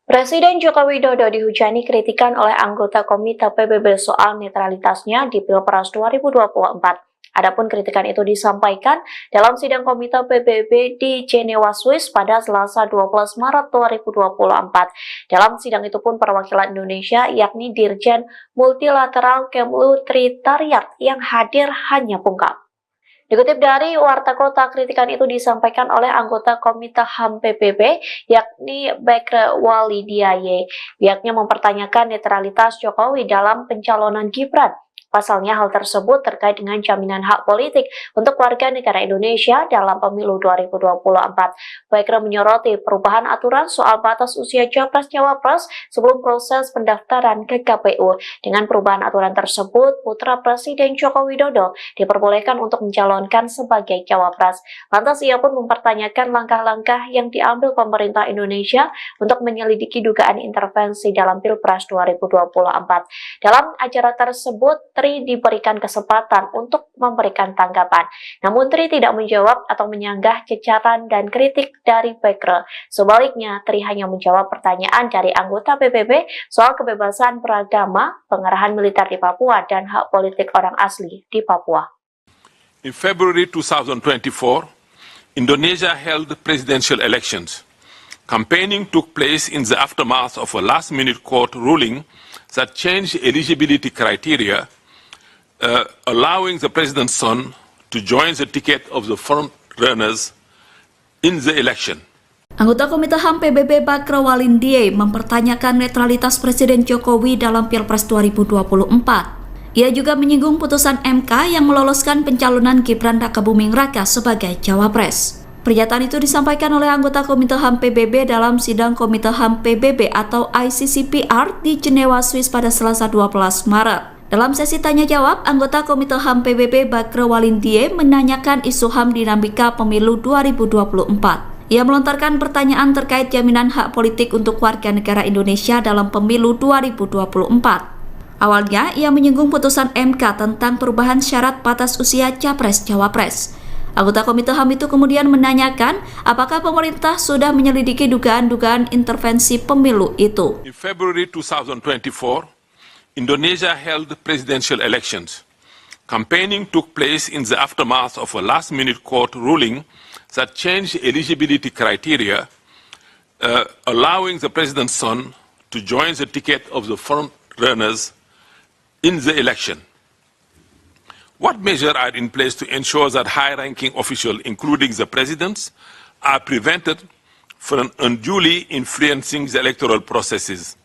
Presiden Joko Widodo dihujani kritikan oleh anggota Komite PBB soal netralitasnya di Pilpres 2024. Adapun kritikan itu disampaikan dalam sidang Komite PBB di Jenewa, Swiss pada Selasa 12 Maret 2024. Dalam sidang itu pun perwakilan Indonesia yakni Dirjen Multilateral Kemlu Tritariat yang hadir hanya pungkam. Dikutip dari Warta Kota, kritikan itu disampaikan oleh anggota Komite HAM PBB, yakni Bekre Walidiaye. Pihaknya mempertanyakan netralitas Jokowi dalam pencalonan Gibran. Pasalnya hal tersebut terkait dengan jaminan hak politik untuk warga negara Indonesia dalam pemilu 2024. Bekre menyoroti perubahan aturan soal batas usia Capres-Cawapres sebelum proses pendaftaran ke KPU. Dengan perubahan aturan tersebut, putra Presiden Joko Widodo diperbolehkan untuk mencalonkan sebagai Cawapres. Lantas ia pun mempertanyakan langkah-langkah yang diambil pemerintah Indonesia untuk menyelidiki dugaan intervensi dalam Pilpres 2024. Dalam acara tersebut, Tri diberikan kesempatan untuk memberikan tanggapan. Namun Tri tidak menjawab atau menyanggah cecaran dan kritik dari Bekre. Sebaliknya, Tri hanya menjawab pertanyaan dari anggota PBB soal kebebasan beragama, pengerahan militer di Papua, dan hak politik orang asli di Papua. In February 2024, Indonesia held presidential elections. Campaigning took place in the aftermath of a last-minute court ruling that changed eligibility criteria, allowing the president's son to join the ticket of the front runners in the election. Anggota Komite HAM PBB Bekre Walidiaye mempertanyakan netralitas Presiden Jokowi dalam Pilpres 2024. Ia juga menyinggung putusan MK yang meloloskan pencalonan Gibran Rakabuming Raka sebagai Cawapres. Pernyataan itu disampaikan oleh anggota Komite HAM PBB dalam sidang Komite HAM PBB atau ICCPR di Jenewa, Swiss pada Selasa 12 Maret. Dalam sesi tanya-jawab, anggota Komite HAM PBB Bekre Walidiaye menanyakan isu HAM dinamika pemilu 2024. Ia melontarkan pertanyaan terkait jaminan hak politik untuk warga negara Indonesia dalam pemilu 2024. Awalnya, ia menyinggung putusan MK tentang perubahan syarat batas usia Capres-Cawapres. Anggota Komite HAM itu kemudian menanyakan apakah pemerintah sudah menyelidiki dugaan-dugaan intervensi pemilu itu. In February 2024, Indonesia held presidential elections. Campaigning took place in the aftermath of a last-minute court ruling that changed eligibility criteria, allowing the president's son to join the ticket of the front runners in the election. What measures are in place to ensure that high-ranking officials, including the presidents, are prevented from unduly influencing the electoral processes?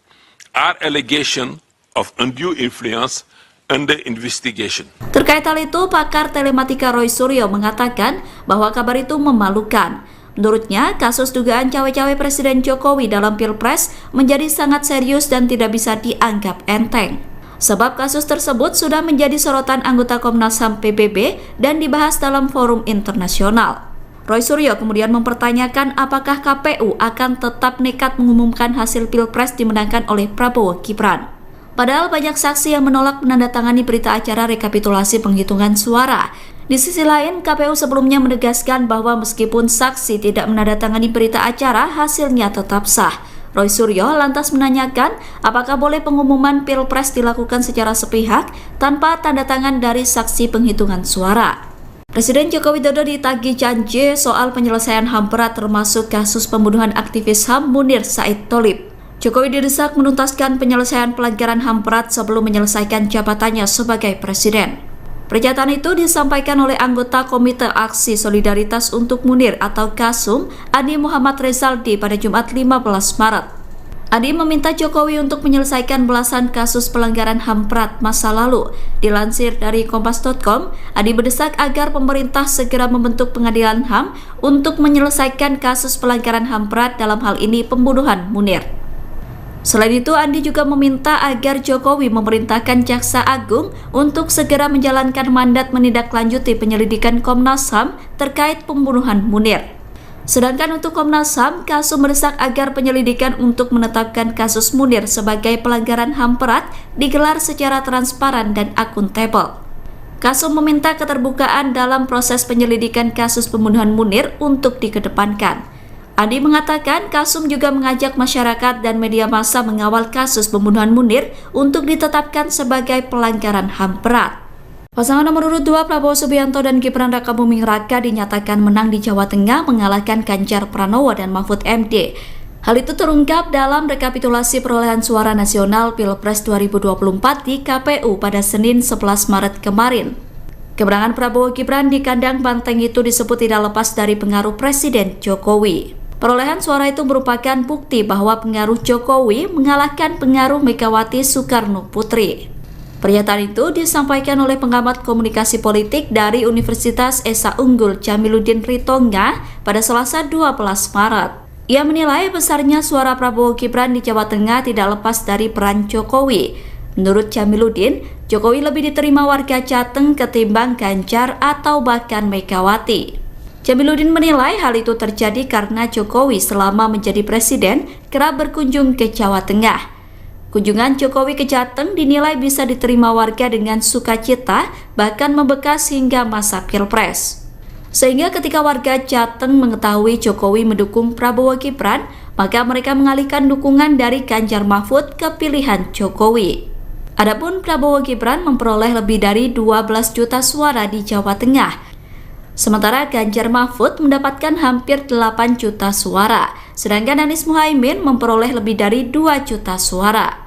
Are allegations of undue influence under investigation? Terkait hal itu, pakar telematika Roy Suryo mengatakan bahwa kabar itu memalukan. Menurutnya, kasus dugaan cawe-cawe Presiden Jokowi dalam Pilpres menjadi sangat serius dan tidak bisa dianggap enteng. Sebab kasus tersebut sudah menjadi sorotan anggota Komnas HAM PBB dan dibahas dalam forum internasional. Roy Suryo kemudian mempertanyakan apakah KPU akan tetap nekat mengumumkan hasil Pilpres dimenangkan oleh Prabowo Gibran. Padahal banyak saksi yang menolak menandatangani berita acara rekapitulasi penghitungan suara. Di sisi lain, KPU sebelumnya menegaskan bahwa meskipun saksi tidak menandatangani berita acara, hasilnya tetap sah. Roy Suryo lantas menanyakan apakah boleh pengumuman Pilpres dilakukan secara sepihak tanpa tanda tangan dari saksi penghitungan suara. Presiden Joko Widodo ditagih janji soal penyelesaian HAM berat termasuk kasus pembunuhan aktivis HAM Munir Said Tholib. Jokowi didesak menuntaskan penyelesaian pelanggaran HAM berat sebelum menyelesaikan jabatannya sebagai presiden. Pernyataan itu disampaikan oleh anggota Komite Aksi Solidaritas untuk Munir atau KASUM, Adi Muhammad Rezaldi pada Jumat 15 Maret. Adi meminta Jokowi untuk menyelesaikan belasan kasus pelanggaran HAM berat masa lalu. Dilansir dari Kompas.com, Adi mendesak agar pemerintah segera membentuk pengadilan HAM untuk menyelesaikan kasus pelanggaran HAM berat dalam hal ini pembunuhan Munir. Selain itu, Andi juga meminta agar Jokowi memerintahkan Jaksa Agung untuk segera menjalankan mandat menindaklanjuti penyelidikan Komnas HAM terkait pembunuhan Munir. Sedangkan untuk Komnas HAM, KASUM mendesak agar penyelidikan untuk menetapkan kasus Munir sebagai pelanggaran HAM berat digelar secara transparan dan akuntabel. Kasum meminta keterbukaan dalam proses penyelidikan kasus pembunuhan Munir untuk dikedepankan. Andi mengatakan Kasum juga mengajak masyarakat dan media massa mengawal kasus pembunuhan Munir untuk ditetapkan sebagai pelanggaran HAM berat. Pasangan nomor urut 2 Prabowo Subianto dan Gibran Rakabuming Raka dinyatakan menang di Jawa Tengah mengalahkan Ganjar Pranowo dan Mahfud MD. Hal itu terungkap dalam rekapitulasi perolehan suara nasional Pilpres 2024 di KPU pada Senin 11 Maret kemarin. Kemenangan Prabowo Gibran di kandang banteng itu disebut tidak lepas dari pengaruh Presiden Jokowi. Perolehan suara itu merupakan bukti bahwa pengaruh Jokowi mengalahkan pengaruh Megawati Soekarno Putri. Pernyataan itu disampaikan oleh pengamat komunikasi politik dari Universitas Esa Unggul Jamiluddin Ritonga pada Selasa 12 Maret. Ia menilai besarnya suara Prabowo Gibran di Jawa Tengah tidak lepas dari peran Jokowi. Menurut Jamiluddin, Jokowi lebih diterima warga Jateng ketimbang Ganjar atau bahkan Megawati. Jamiluddin menilai hal itu terjadi karena Jokowi selama menjadi presiden kerap berkunjung ke Jawa Tengah. Kunjungan Jokowi ke Jateng dinilai bisa diterima warga dengan sukacita, bahkan membekas hingga masa Pilpres. Sehingga ketika warga Jateng mengetahui Jokowi mendukung Prabowo Gibran, maka mereka mengalihkan dukungan dari Ganjar Mahfud ke pilihan Jokowi. Adapun Prabowo Gibran memperoleh lebih dari 12 juta suara di Jawa Tengah. Sementara Ganjar Mahfud mendapatkan hampir 8 juta suara, sedangkan Anies Muhaimin memperoleh lebih dari 2 juta suara.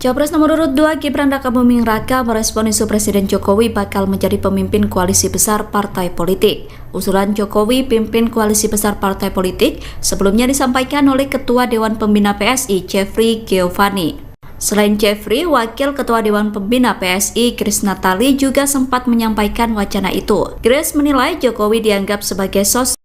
Capres nomor urut 2 Gibran Rakabuming Raka merespon isu Presiden Jokowi bakal menjadi pemimpin koalisi besar partai politik. Usulan Jokowi pimpin koalisi besar partai politik sebelumnya disampaikan oleh Ketua Dewan Pembina PSI Jeffrey Giovanni. Selain Jeffrey, Wakil Ketua Dewan Pembina PSI Grace Natali juga sempat menyampaikan wacana itu. Grace menilai Jokowi dianggap sebagai sosok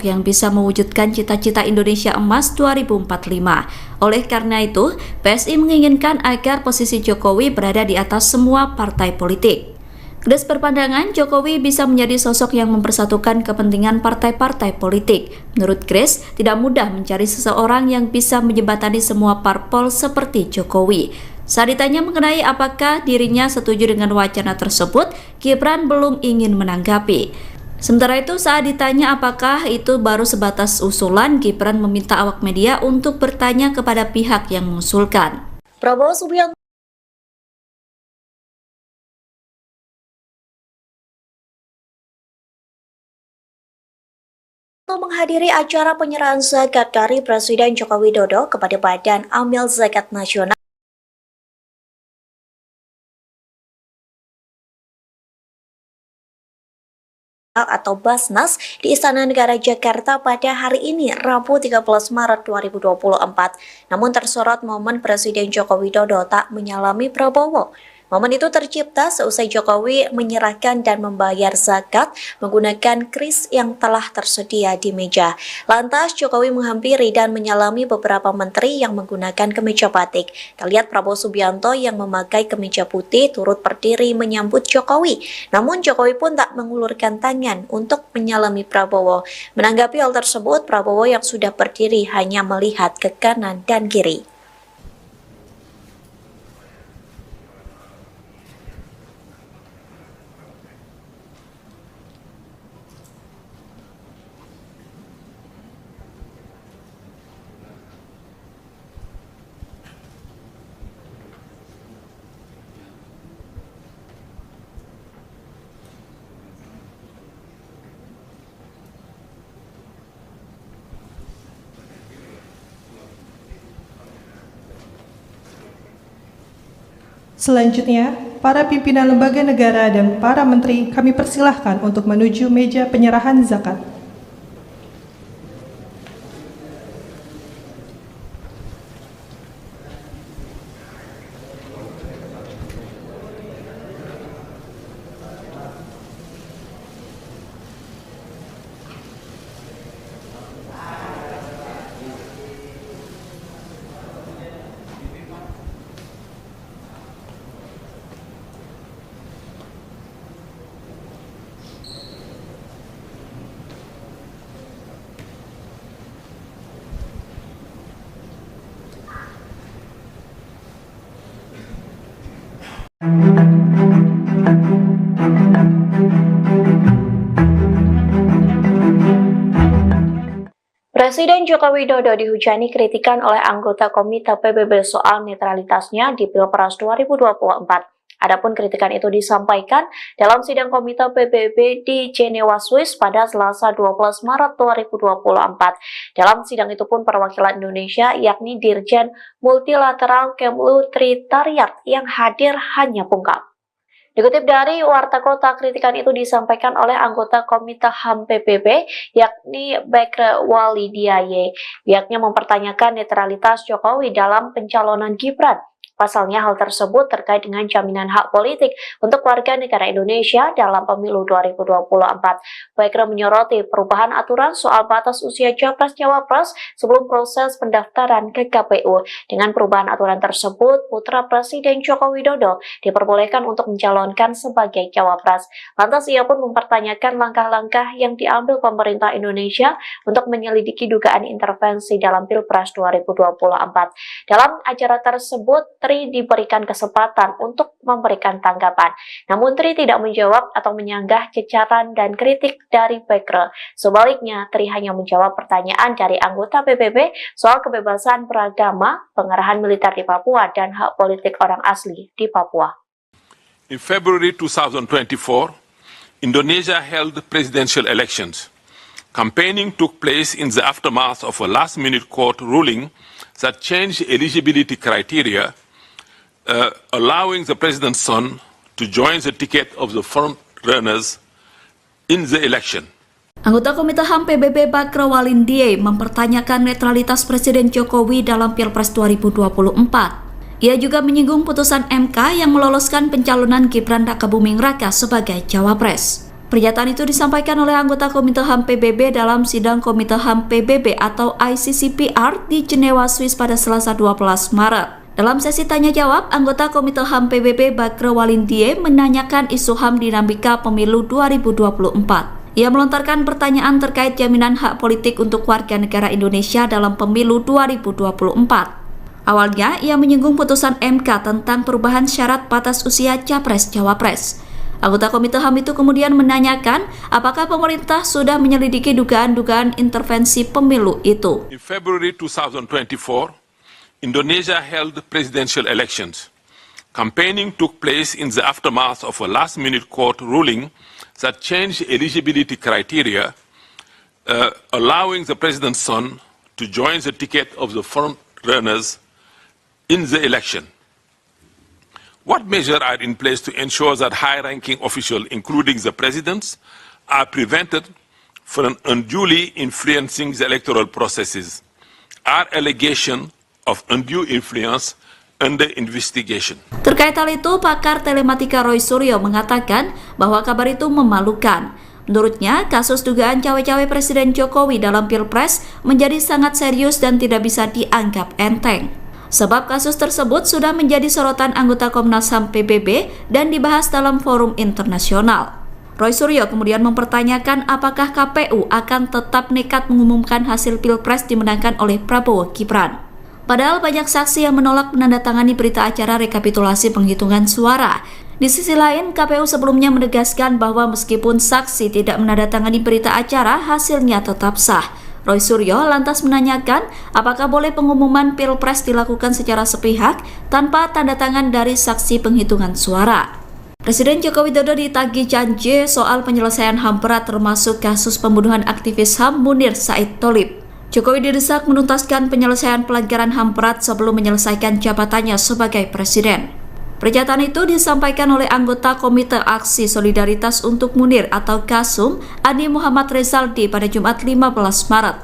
yang bisa mewujudkan cita-cita Indonesia Emas 2045. Oleh karena itu, PSI menginginkan agar posisi Jokowi berada di atas semua partai politik. Grace berpandangan Jokowi bisa menjadi sosok yang mempersatukan kepentingan partai-partai politik. Menurut Grace, tidak mudah mencari seseorang yang bisa menjembatani semua parpol seperti Jokowi. Saat ditanya mengenai apakah dirinya setuju dengan wacana tersebut, Gibran belum ingin menanggapi. Sementara itu, saat ditanya apakah itu baru sebatas usulan, Gibran meminta awak media untuk bertanya kepada pihak yang mengusulkan. Prabowo Subianto menghadiri acara penyerahan zakat dari Presiden Joko Widodo kepada Badan Amil Zakat Nasional atau Basnas di Istana Negara Jakarta pada hari ini, Rabu 13 Maret 2024. Namun tersorot momen Presiden Joko Widodo tak menyalami Prabowo. Momen itu tercipta seusai Jokowi menyerahkan dan membayar zakat menggunakan kris yang telah tersedia di meja. Lantas Jokowi menghampiri dan menyalami beberapa menteri yang menggunakan kemeja batik. Terlihat Prabowo Subianto yang memakai kemeja putih turut berdiri menyambut Jokowi. Namun Jokowi pun tak mengulurkan tangan untuk menyalami Prabowo. Menanggapi hal tersebut, Prabowo yang sudah berdiri hanya melihat ke kanan dan kiri. Selanjutnya, para pimpinan lembaga negara dan para menteri kami persilahkan untuk menuju meja penyerahan zakat. Presiden Joko Widodo dihujani kritikan oleh anggota Komite PBB soal netralitasnya di Pilpres 2024. Adapun kritikan itu disampaikan dalam sidang Komite PBB di Jenewa, Swiss pada Selasa 12 Maret 2024. Dalam sidang itu pun perwakilan Indonesia yakni Dirjen Multilateral Kemlu Tritariat yang hadir hanya pungkam. Dikutip dari Warta Kota, kritikan itu disampaikan oleh anggota Komite HAM PBB, yakni Bekre Walidiaye. Pihaknya mempertanyakan netralitas Jokowi dalam pencalonan Gibran. Pasalnya hal tersebut terkait dengan jaminan hak politik untuk warga negara Indonesia dalam pemilu 2024. Bekre menyoroti perubahan aturan soal batas usia Capres-Cawapres sebelum proses pendaftaran ke KPU. Dengan perubahan aturan tersebut, putra Presiden Joko Widodo diperbolehkan untuk mencalonkan sebagai Cawapres. Lantas ia pun mempertanyakan langkah-langkah yang diambil pemerintah Indonesia untuk menyelidiki dugaan intervensi dalam Pilpres 2024. Dalam acara tersebut, Tri diberikan kesempatan untuk memberikan tanggapan. Namun Tri tidak menjawab atau menyanggah cecaran dan kritik dari Bekre. Sebaliknya, Tri hanya menjawab pertanyaan dari anggota PBB soal kebebasan beragama, pengerahan militer di Papua, dan hak politik orang asli di Papua. In February 2024, Indonesia held presidential elections. Campaigning took place in the aftermath of a last-minute court ruling that changed eligibility criteria, allowing the president's son to join the ticket of the front runners in the election. Anggota Komite HAM PBB Bekre Walidiaye mempertanyakan netralitas Presiden Jokowi dalam Pilpres 2024. Ia juga menyinggung putusan MK yang meloloskan pencalonan Gibran Rakabuming Raka sebagai Cawapres. Pernyataan itu disampaikan oleh anggota Komite HAM PBB dalam sidang Komite HAM PBB atau ICCPR di Jenewa, Swiss pada Selasa 12 Maret. Dalam sesi tanya-jawab, anggota Komite HAM PBB Bekre Walidiaye menanyakan isu HAM dinamika pemilu 2024. Ia melontarkan pertanyaan terkait jaminan hak politik untuk warga negara Indonesia dalam pemilu 2024. Awalnya, ia menyinggung putusan MK tentang perubahan syarat batas usia Capres-Cawapres. Anggota Komite HAM itu kemudian menanyakan apakah pemerintah sudah menyelidiki dugaan-dugaan intervensi pemilu itu. In February 2024, Indonesia held presidential elections. Campaigning took place in the aftermath of a last-minute court ruling that changed eligibility criteria, allowing the president's son to join the ticket of the front runners in the election. What measures are in place to ensure that high-ranking officials, including the presidents, are prevented from unduly influencing the electoral processes? Are allegations of undue influence under investigation? Terkait hal itu, pakar telematika Roy Suryo mengatakan bahwa kabar itu memalukan. Menurutnya, kasus dugaan cawe-cawe Presiden Jokowi dalam Pilpres menjadi sangat serius dan tidak bisa dianggap enteng. Sebab kasus tersebut sudah menjadi sorotan anggota Komnas HAM PBB dan dibahas dalam forum internasional. Roy Suryo kemudian mempertanyakan apakah KPU akan tetap nekat mengumumkan hasil Pilpres dimenangkan oleh Prabowo Gibran. Padahal banyak saksi yang menolak menandatangani berita acara rekapitulasi penghitungan suara. Di sisi lain, KPU sebelumnya menegaskan bahwa meskipun saksi tidak menandatangani berita acara, hasilnya tetap sah. Roy Suryo lantas menanyakan apakah boleh pengumuman Pilpres dilakukan secara sepihak tanpa tanda tangan dari saksi penghitungan suara. Presiden Joko Widodo ditagih janji soal penyelesaian HAM berat termasuk kasus pembunuhan aktivis HAM Munir Said Tholib. Jokowi didesak menuntaskan penyelesaian pelanggaran HAM berat sebelum menyelesaikan jabatannya sebagai presiden. Pernyataan itu disampaikan oleh anggota Komite Aksi Solidaritas untuk Munir atau KASUM, Adi Muhammad Rezaldi pada Jumat 15 Maret.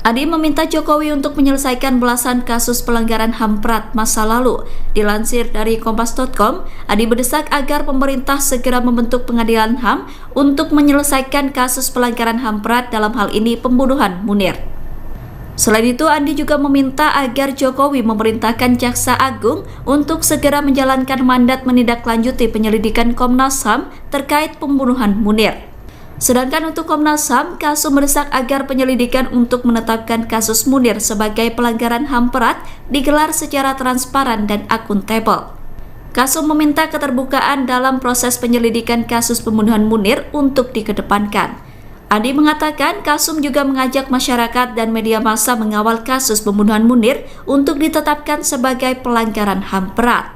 Adi meminta Jokowi untuk menyelesaikan belasan kasus pelanggaran HAM berat masa lalu. Dilansir dari Kompas.com, Adi mendesak agar pemerintah segera membentuk pengadilan HAM untuk menyelesaikan kasus pelanggaran HAM berat dalam hal ini pembunuhan Munir. Selain itu, Andi juga meminta agar Jokowi memerintahkan Jaksa Agung untuk segera menjalankan mandat menindaklanjuti penyelidikan Komnas HAM terkait pembunuhan Munir. Sedangkan untuk Komnas HAM, KASUM mendesak agar penyelidikan untuk menetapkan kasus Munir sebagai pelanggaran HAM berat digelar secara transparan dan akuntabel. Kasum meminta keterbukaan dalam proses penyelidikan kasus pembunuhan Munir untuk dikedepankan. Andi mengatakan Kasum juga mengajak masyarakat dan media massa mengawal kasus pembunuhan Munir untuk ditetapkan sebagai pelanggaran HAM berat.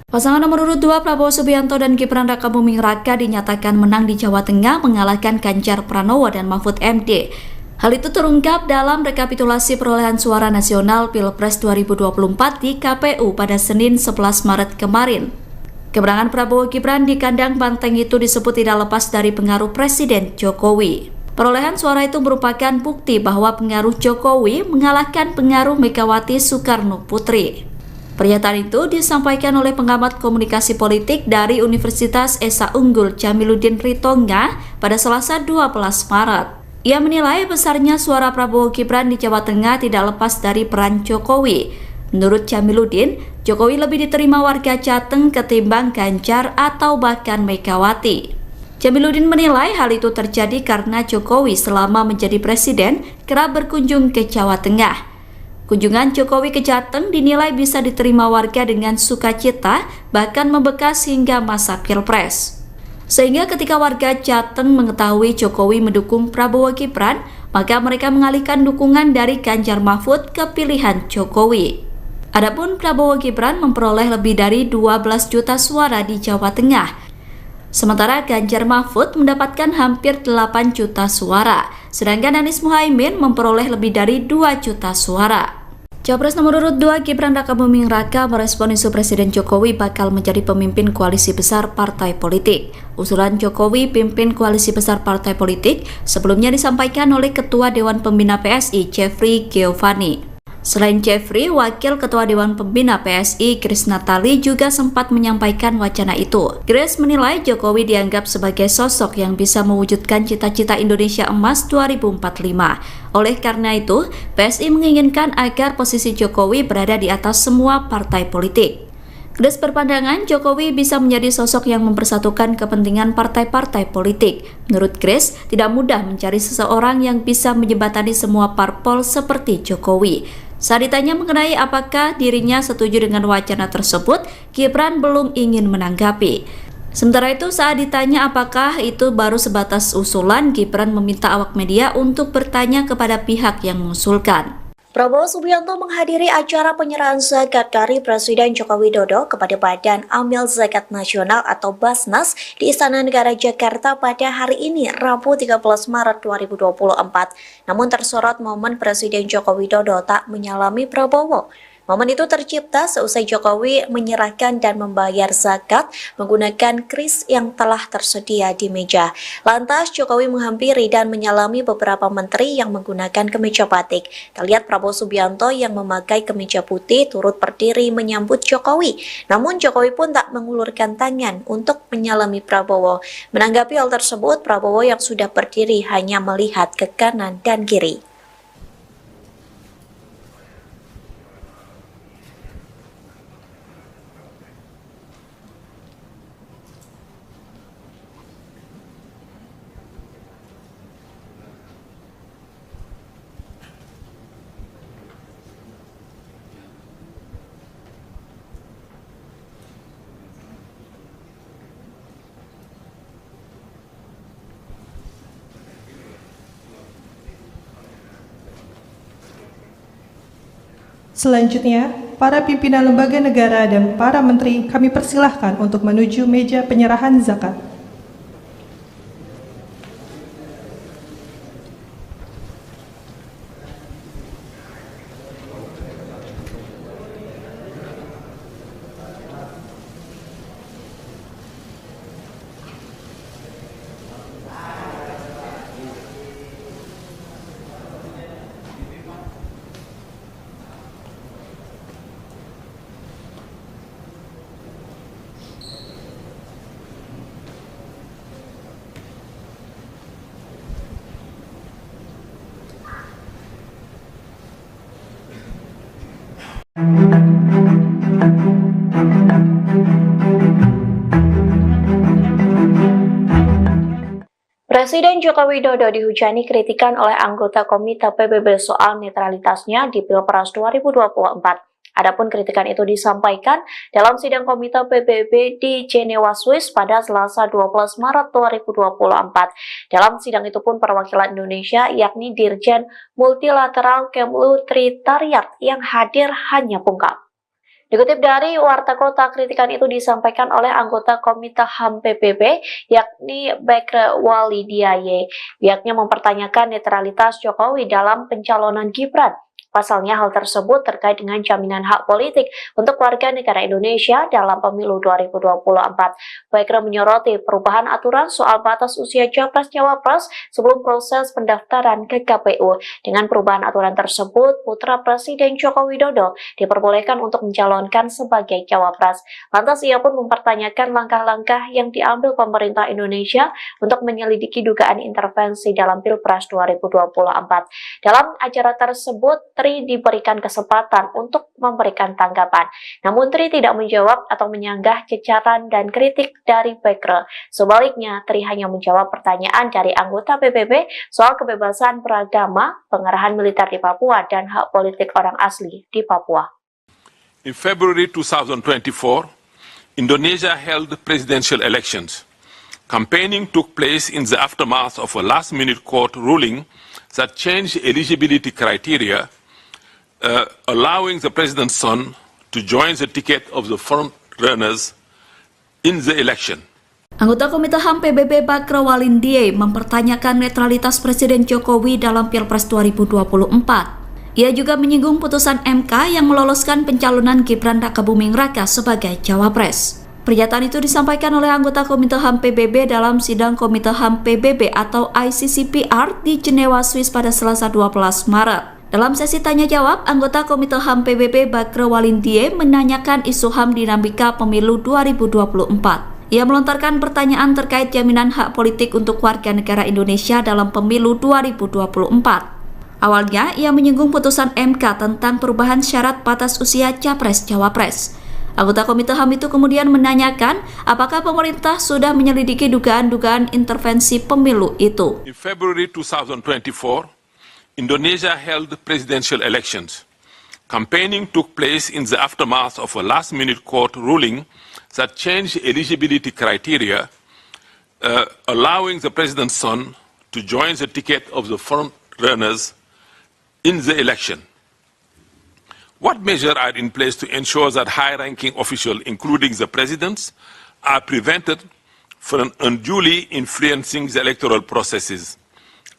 Pasangan nomor urut 2 Prabowo Subianto dan Gibran Rakabuming Raka dinyatakan menang di Jawa Tengah mengalahkan Ganjar Pranowo dan Mahfud MD. Hal itu terungkap dalam rekapitulasi perolehan suara nasional Pilpres 2024 di KPU pada Senin 11 Maret kemarin. Kemenangan Prabowo Gibran di kandang banteng itu disebut tidak lepas dari pengaruh Presiden Jokowi. Perolehan suara itu merupakan bukti bahwa pengaruh Jokowi mengalahkan pengaruh Megawati Soekarno Putri. Pernyataan itu disampaikan oleh pengamat komunikasi politik dari Universitas Esa Unggul Jamiluddin Ritonga pada Selasa 12 Maret. Ia menilai besarnya suara Prabowo Gibran di Jawa Tengah tidak lepas dari peran Jokowi. Menurut Jamiluddin, Jokowi lebih diterima warga Jateng ketimbang Ganjar atau bahkan Megawati. Jamiluddin menilai hal itu terjadi karena Jokowi selama menjadi presiden kerap berkunjung ke Jawa Tengah. Kunjungan Jokowi ke Jateng dinilai bisa diterima warga dengan sukacita, bahkan membekas hingga masa Pilpres. Sehingga ketika warga Jateng mengetahui Jokowi mendukung Prabowo Gibran, maka mereka mengalihkan dukungan dari Ganjar Mahfud ke pilihan Jokowi. Adapun Prabowo Gibran memperoleh lebih dari 12 juta suara di Jawa Tengah. Sementara Ganjar Mahfud mendapatkan hampir 8 juta suara, sedangkan Anies Muhaimin memperoleh lebih dari 2 juta suara. Capres nomor urut 2 Gibran Rakabuming Raka merespon isu Presiden Jokowi bakal menjadi pemimpin koalisi besar partai politik. Usulan Jokowi pimpin koalisi besar partai politik sebelumnya disampaikan oleh Ketua Dewan Pembina PSI Jeffrey Giovanni. Selain Jeffrey, Wakil Ketua Dewan Pembina PSI Grace Natali juga sempat menyampaikan wacana itu. Grace menilai Jokowi dianggap sebagai sosok yang bisa mewujudkan cita-cita Indonesia Emas 2045. Oleh karena itu, PSI menginginkan agar posisi Jokowi berada di atas semua partai politik. Grace berpandangan Jokowi bisa menjadi sosok yang mempersatukan kepentingan partai-partai politik. Menurut Grace, tidak mudah mencari seseorang yang bisa menjembatani semua parpol seperti Jokowi. Saat ditanya mengenai apakah dirinya setuju dengan wacana tersebut, Gibran belum ingin menanggapi. Sementara itu, saat ditanya apakah itu baru sebatas usulan, Gibran meminta awak media untuk bertanya kepada pihak yang mengusulkan. Prabowo Subianto menghadiri acara penyerahan zakat dari Presiden Joko Widodo kepada Badan Amil Zakat Nasional atau Basnas di Istana Negara Jakarta pada hari ini, Rabu 13 Maret 2024. Namun tersorot momen Presiden Joko Widodo tak menyalami Prabowo. Momen itu tercipta seusai Jokowi menyerahkan dan membayar zakat menggunakan kris yang telah tersedia di meja. Lantas Jokowi menghampiri dan menyalami beberapa menteri yang menggunakan kemeja batik. Terlihat Prabowo Subianto yang memakai kemeja putih turut berdiri menyambut Jokowi. Namun Jokowi pun tak mengulurkan tangan untuk menyalami Prabowo. Menanggapi hal tersebut, Prabowo yang sudah berdiri hanya melihat ke kanan dan kiri. Selanjutnya, para pimpinan lembaga negara dan para menteri kami persilahkan untuk menuju meja penyerahan zakat. Presiden Joko Widodo dihujani kritikan oleh anggota Komite PBB soal netralitasnya di Pilpres 2024. Adapun kritikan itu disampaikan dalam sidang Komite PBB di Jenewa, Swiss pada Selasa 12 Maret 2024. Dalam sidang itu pun perwakilan Indonesia yakni Dirjen Multilateral Kemlu Tritariat yang hadir hanya pungkam. Dikutip dari Warta Kota, kritikan itu disampaikan oleh anggota Komite HAM PBB yakni Bekre Walidiaye. Pihaknya mempertanyakan netralitas Jokowi dalam pencalonan Gibran. Pasalnya hal tersebut terkait dengan jaminan hak politik untuk warga negara Indonesia dalam pemilu 2024. Bekre menyoroti perubahan aturan soal batas usia Capres-Cawapres sebelum proses pendaftaran ke KPU. Dengan perubahan aturan tersebut, putra Presiden Joko Widodo diperbolehkan untuk mencalonkan sebagai Cawapres. Lantas ia pun mempertanyakan langkah-langkah yang diambil pemerintah Indonesia untuk menyelidiki dugaan intervensi dalam Pilpres 2024. Dalam acara tersebut, Tri diberikan kesempatan untuk memberikan tanggapan. Namun Tri tidak menjawab atau menyanggah cecaran dan kritik dari Bekre. Sebaliknya, Tri hanya menjawab pertanyaan dari anggota PBB soal kebebasan beragama, pengerahan militer di Papua, dan hak politik orang asli di Papua. In February 2024, Indonesia held presidential elections. Campaigning took place in the aftermath of a last-minute court ruling that changed eligibility criteria, allowing the president's son to join the ticket of the front runners in the election. Anggota Komite HAM PBB Bekre Walidiaye mempertanyakan netralitas Presiden Jokowi dalam Pilpres 2024. Ia juga menyinggung putusan MK yang meloloskan pencalonan Gibran Rakabuming Raka sebagai Cawapres. Pernyataan itu disampaikan oleh anggota Komite HAM PBB dalam sidang Komite HAM PBB atau ICCPR di Jenewa, Swiss pada Selasa 12 Maret. Dalam sesi tanya-jawab, anggota Komite HAM PBB Bekre Walidiaye menanyakan isu HAM dinamika pemilu 2024. Ia melontarkan pertanyaan terkait jaminan hak politik untuk warga negara Indonesia dalam pemilu 2024. Awalnya, ia menyinggung putusan MK tentang perubahan syarat batas usia Capres-Cawapres. Anggota Komite HAM itu kemudian menanyakan apakah pemerintah sudah menyelidiki dugaan-dugaan intervensi pemilu itu. In February 2024, Indonesia held presidential elections. Campaigning took place in the aftermath of a last-minute court ruling that changed eligibility criteria, allowing the president's son to join the ticket of the front runners in the election. What measures are in place to ensure that high-ranking officials, including the presidents, are prevented from unduly influencing the electoral processes?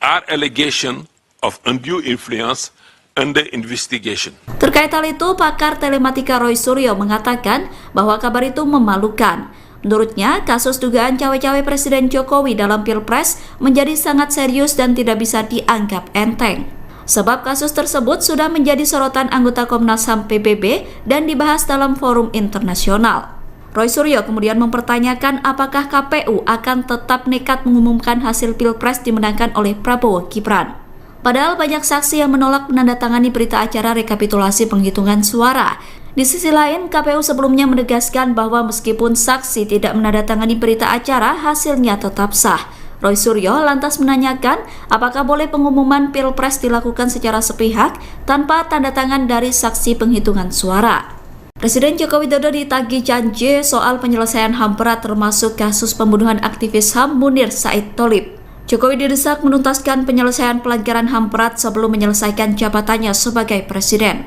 Are allegations of undue influence under investigation? Terkait hal itu, pakar telematika Roy Suryo mengatakan bahwa kabar itu memalukan. Menurutnya, kasus dugaan cawe-cawe Presiden Jokowi dalam Pilpres menjadi sangat serius dan tidak bisa dianggap enteng. Sebab kasus tersebut sudah menjadi sorotan anggota Komnas HAM PBB dan dibahas dalam forum internasional. Roy Suryo kemudian mempertanyakan apakah KPU akan tetap nekat mengumumkan hasil Pilpres dimenangkan oleh Prabowo Gibran. Padahal banyak saksi yang menolak menandatangani berita acara rekapitulasi penghitungan suara. Di sisi lain, KPU sebelumnya menegaskan bahwa meskipun saksi tidak menandatangani berita acara, hasilnya tetap sah. Roy Suryo lantas menanyakan apakah boleh pengumuman Pilpres dilakukan secara sepihak tanpa tanda tangan dari saksi penghitungan suara. Presiden Joko Widodo ditagih janji soal penyelesaian HAM berat termasuk kasus pembunuhan aktivis HAM Munir Said Tholib. Jokowi didesak menuntaskan penyelesaian pelanggaran HAM berat sebelum menyelesaikan jabatannya sebagai presiden.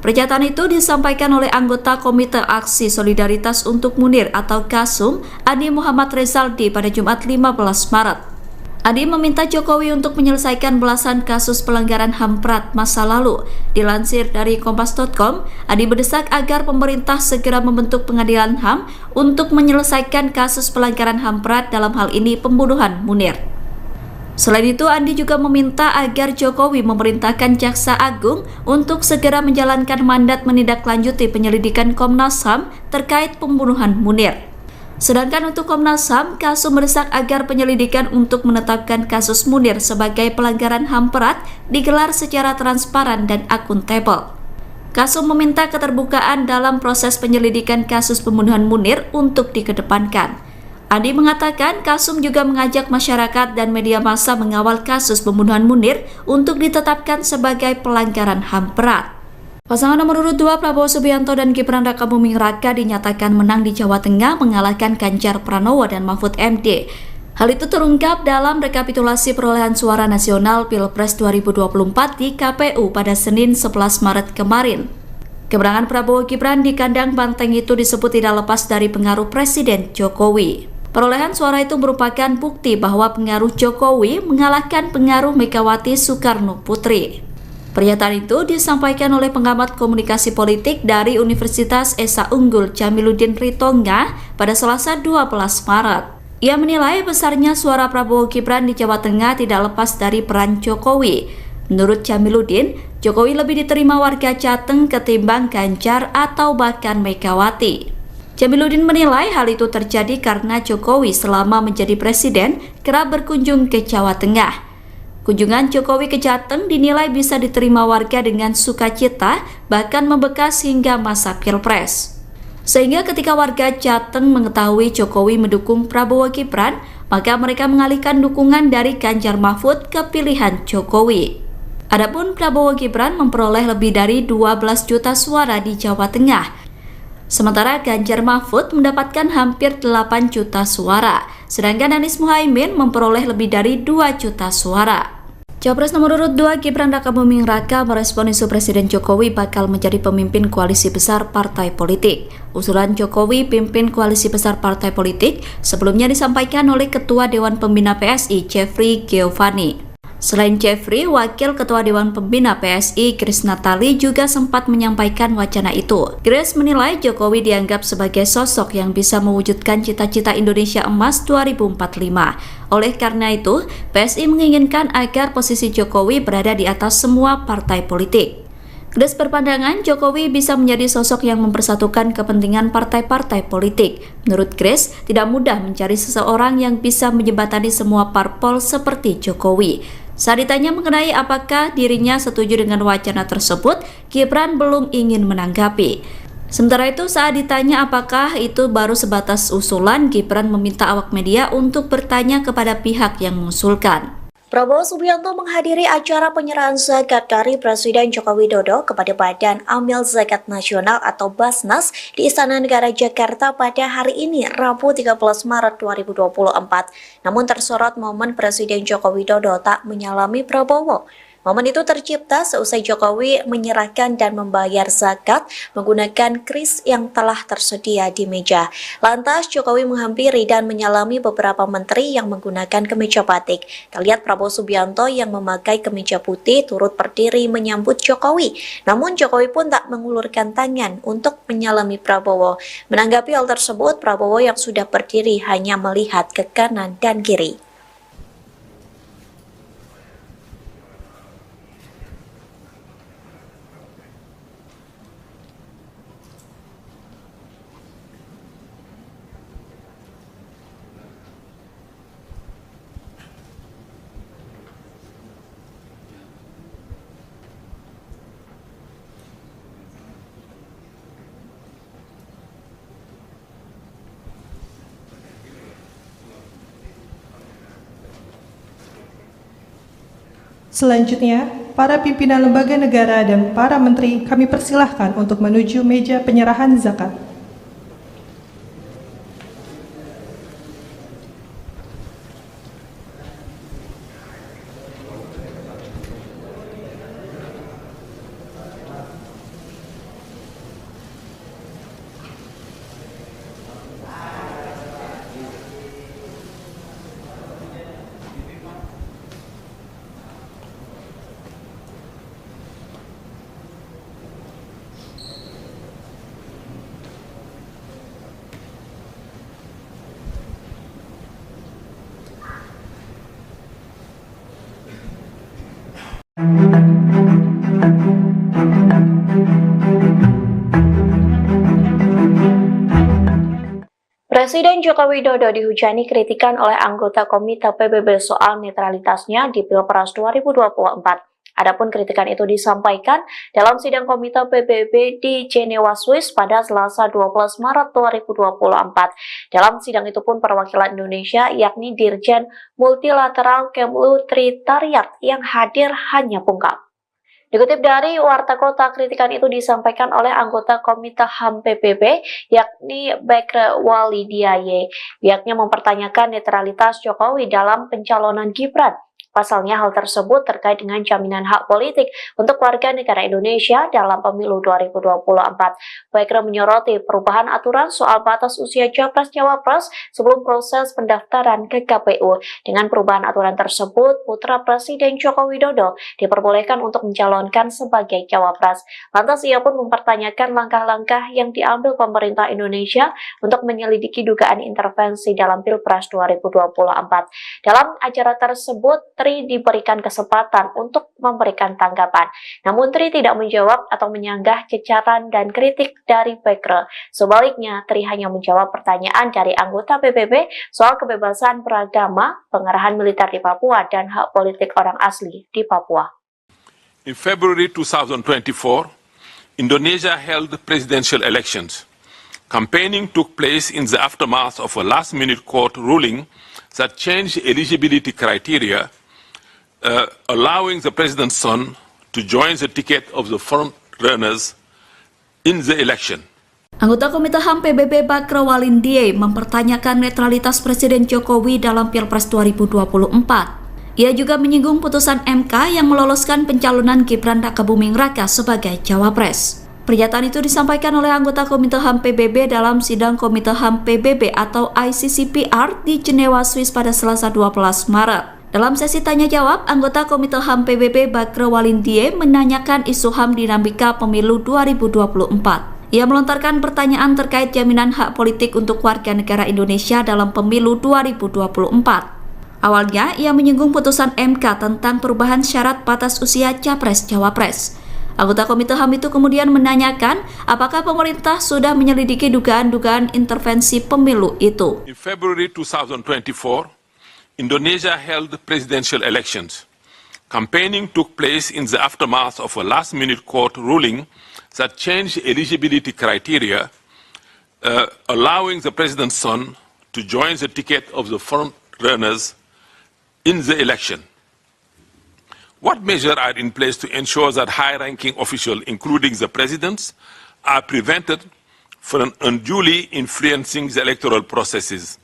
Pernyataan itu disampaikan oleh anggota Komite Aksi Solidaritas untuk Munir atau KASUM, Adi Muhammad Rezaldi pada Jumat 15 Maret. Adi meminta Jokowi untuk menyelesaikan belasan kasus pelanggaran HAM berat masa lalu. Dilansir dari Kompas.com, Adi mendesak agar pemerintah segera membentuk pengadilan HAM untuk menyelesaikan kasus pelanggaran HAM berat dalam hal ini pembunuhan Munir. Selain itu, Andi juga meminta agar Jokowi memerintahkan Jaksa Agung untuk segera menjalankan mandat menindaklanjuti penyelidikan Komnas HAM terkait pembunuhan Munir. Sedangkan untuk Komnas HAM, KASUM mendesak agar penyelidikan untuk menetapkan kasus Munir sebagai pelanggaran HAM berat digelar secara transparan dan akuntabel. KASUM meminta keterbukaan dalam proses penyelidikan kasus pembunuhan Munir untuk dikedepankan. Andi mengatakan KASUM juga mengajak masyarakat dan media massa mengawal kasus pembunuhan Munir untuk ditetapkan sebagai pelanggaran HAM berat. Pasangan nomor urut 2 Prabowo Subianto dan Gibran Rakabuming Raka dinyatakan menang di Jawa Tengah mengalahkan Ganjar Pranowo dan Mahfud MD. Hal itu terungkap dalam rekapitulasi perolehan suara nasional Pilpres 2024 di KPU pada Senin 11 Maret kemarin. Kemenangan Prabowo Gibran di kandang banteng itu disebut tidak lepas dari pengaruh Presiden Jokowi. Perolehan suara itu merupakan bukti bahwa pengaruh Jokowi mengalahkan pengaruh Megawati Soekarno Putri. Pernyataan itu disampaikan oleh pengamat komunikasi politik dari Universitas Esa Unggul Jamiluddin Ritonga pada Selasa 12 Maret. Ia menilai besarnya suara Prabowo Gibran di Jawa Tengah tidak lepas dari peran Jokowi. Menurut Jamiluddin, Jokowi lebih diterima warga Jateng ketimbang Ganjar atau bahkan Megawati. Jamiluddin menilai hal itu terjadi karena Jokowi selama menjadi presiden kerap berkunjung ke Jawa Tengah. Kunjungan Jokowi ke Jateng dinilai bisa diterima warga dengan sukacita, bahkan membekas hingga masa Pilpres. Sehingga ketika warga Jateng mengetahui Jokowi mendukung Prabowo Gibran, maka mereka mengalihkan dukungan dari Ganjar Mahfud ke pilihan Jokowi. Adapun Prabowo Gibran memperoleh lebih dari 12 juta suara di Jawa Tengah. Sementara Ganjar Mahfud mendapatkan hampir 8 juta suara, sedangkan Anies Muhaimin memperoleh lebih dari 2 juta suara. Capres nomor urut 2 Gibran Rakabuming Raka merespon isu Presiden Jokowi bakal menjadi pemimpin koalisi besar partai politik. Usulan Jokowi pimpin koalisi besar partai politik sebelumnya disampaikan oleh Ketua Dewan Pembina PSI Jeffrey Giovanni. Selain Jeffrey, Wakil Ketua Dewan Pembina PSI Grace Natali juga sempat menyampaikan wacana itu. Grace menilai Jokowi dianggap sebagai sosok yang bisa mewujudkan cita-cita Indonesia Emas 2045. Oleh karena itu, PSI menginginkan agar posisi Jokowi berada di atas semua partai politik. Grace berpandangan Jokowi bisa menjadi sosok yang mempersatukan kepentingan partai-partai politik. Menurut Grace, tidak mudah mencari seseorang yang bisa menjembatani semua parpol seperti Jokowi. Saat ditanya mengenai apakah dirinya setuju dengan wacana tersebut, Gibran belum ingin menanggapi. Sementara itu, saat ditanya apakah itu baru sebatas usulan, Gibran meminta awak media untuk bertanya kepada pihak yang mengusulkan. Prabowo Subianto menghadiri acara penyerahan zakat dari Presiden Joko Widodo kepada Badan Amil Zakat Nasional atau Basnas di Istana Negara Jakarta pada hari ini, Rabu 13 Maret 2024. Namun tersorot momen Presiden Joko Widodo tak menyalami Prabowo. Momen itu tercipta seusai Jokowi menyerahkan dan membayar zakat menggunakan kris yang telah tersedia di meja. Lantas Jokowi menghampiri dan menyalami beberapa menteri yang menggunakan kemeja batik. Kita lihat Prabowo Subianto yang memakai kemeja putih turut berdiri menyambut Jokowi. Namun Jokowi pun tak mengulurkan tangan untuk menyalami Prabowo. Menanggapi hal tersebut, Prabowo yang sudah berdiri hanya melihat ke kanan dan kiri. Selanjutnya, para pimpinan lembaga negara dan para menteri kami persilahkan untuk menuju meja penyerahan zakat. Presiden Joko Widodo dihujani kritikan oleh anggota Komite PBB soal netralitasnya di Pilpres 2024. Adapun kritikan itu disampaikan dalam sidang Komite PBB di Jenewa, Swiss pada Selasa 12 Maret 2024. Dalam sidang itu pun perwakilan Indonesia yakni Dirjen Multilateral Kemlu Tritariat yang hadir hanya pungkap. Dikutip dari Warta Kota, kritikan itu disampaikan oleh anggota Komite HAM PBB, yakni Bekre Walidiaye. Pihaknya mempertanyakan netralitas Jokowi dalam pencalonan Gibran. Pasalnya hal tersebut terkait dengan jaminan hak politik untuk warga negara Indonesia dalam pemilu 2024. Bekre menyoroti perubahan aturan soal batas usia Capres-Cawapres sebelum proses pendaftaran ke KPU. Dengan perubahan aturan tersebut, putra Presiden Joko Widodo diperbolehkan untuk mencalonkan sebagai Cawapres. Lantas ia pun mempertanyakan langkah-langkah yang diambil pemerintah Indonesia untuk menyelidiki dugaan intervensi dalam Pilpres 2024. Dalam acara tersebut, Tri diberikan kesempatan untuk memberikan tanggapan. Namun Tri tidak menjawab atau menyanggah cecaran dan kritik dari Bekre. Sebaliknya, Tri hanya menjawab pertanyaan dari anggota PBB soal kebebasan beragama, pengerahan militer di Papua, dan hak politik orang asli di Papua. In February 2024, Indonesia held presidential elections. Campaigning took place in the aftermath of a last-minute court ruling that changed eligibility criteria, allowing the president's son to join the ticket of the front runners in the election. Anggota Komite HAM PBB Bekre Walidiaye mempertanyakan netralitas Presiden Jokowi dalam Pilpres 2024. Ia juga menyinggung putusan MK yang meloloskan pencalonan Gibran Rakabuming Raka sebagai Cawapres. Pernyataan itu disampaikan oleh anggota Komite HAM PBB dalam sidang Komite HAM PBB atau ICCPR di Jenewa, Swiss pada Selasa 12 Maret. Dalam sesi tanya-jawab, anggota Komite HAM PBB Bekre Walidiaye menanyakan isu HAM dinamika pemilu 2024. Ia melontarkan pertanyaan terkait jaminan hak politik untuk warga negara Indonesia dalam pemilu 2024. Awalnya, ia menyinggung putusan MK tentang perubahan syarat batas usia Capres-Cawapres. Anggota Komite HAM itu kemudian menanyakan apakah pemerintah sudah menyelidiki dugaan-dugaan intervensi pemilu itu. In February 2024, Indonesia held presidential elections. Campaigning took place in the aftermath of a last-minute court ruling that changed eligibility criteria, allowing the president's son to join the ticket of the front runners in the election. What measures are in place to ensure that high-ranking officials, including the presidents, are prevented from unduly influencing the electoral processes?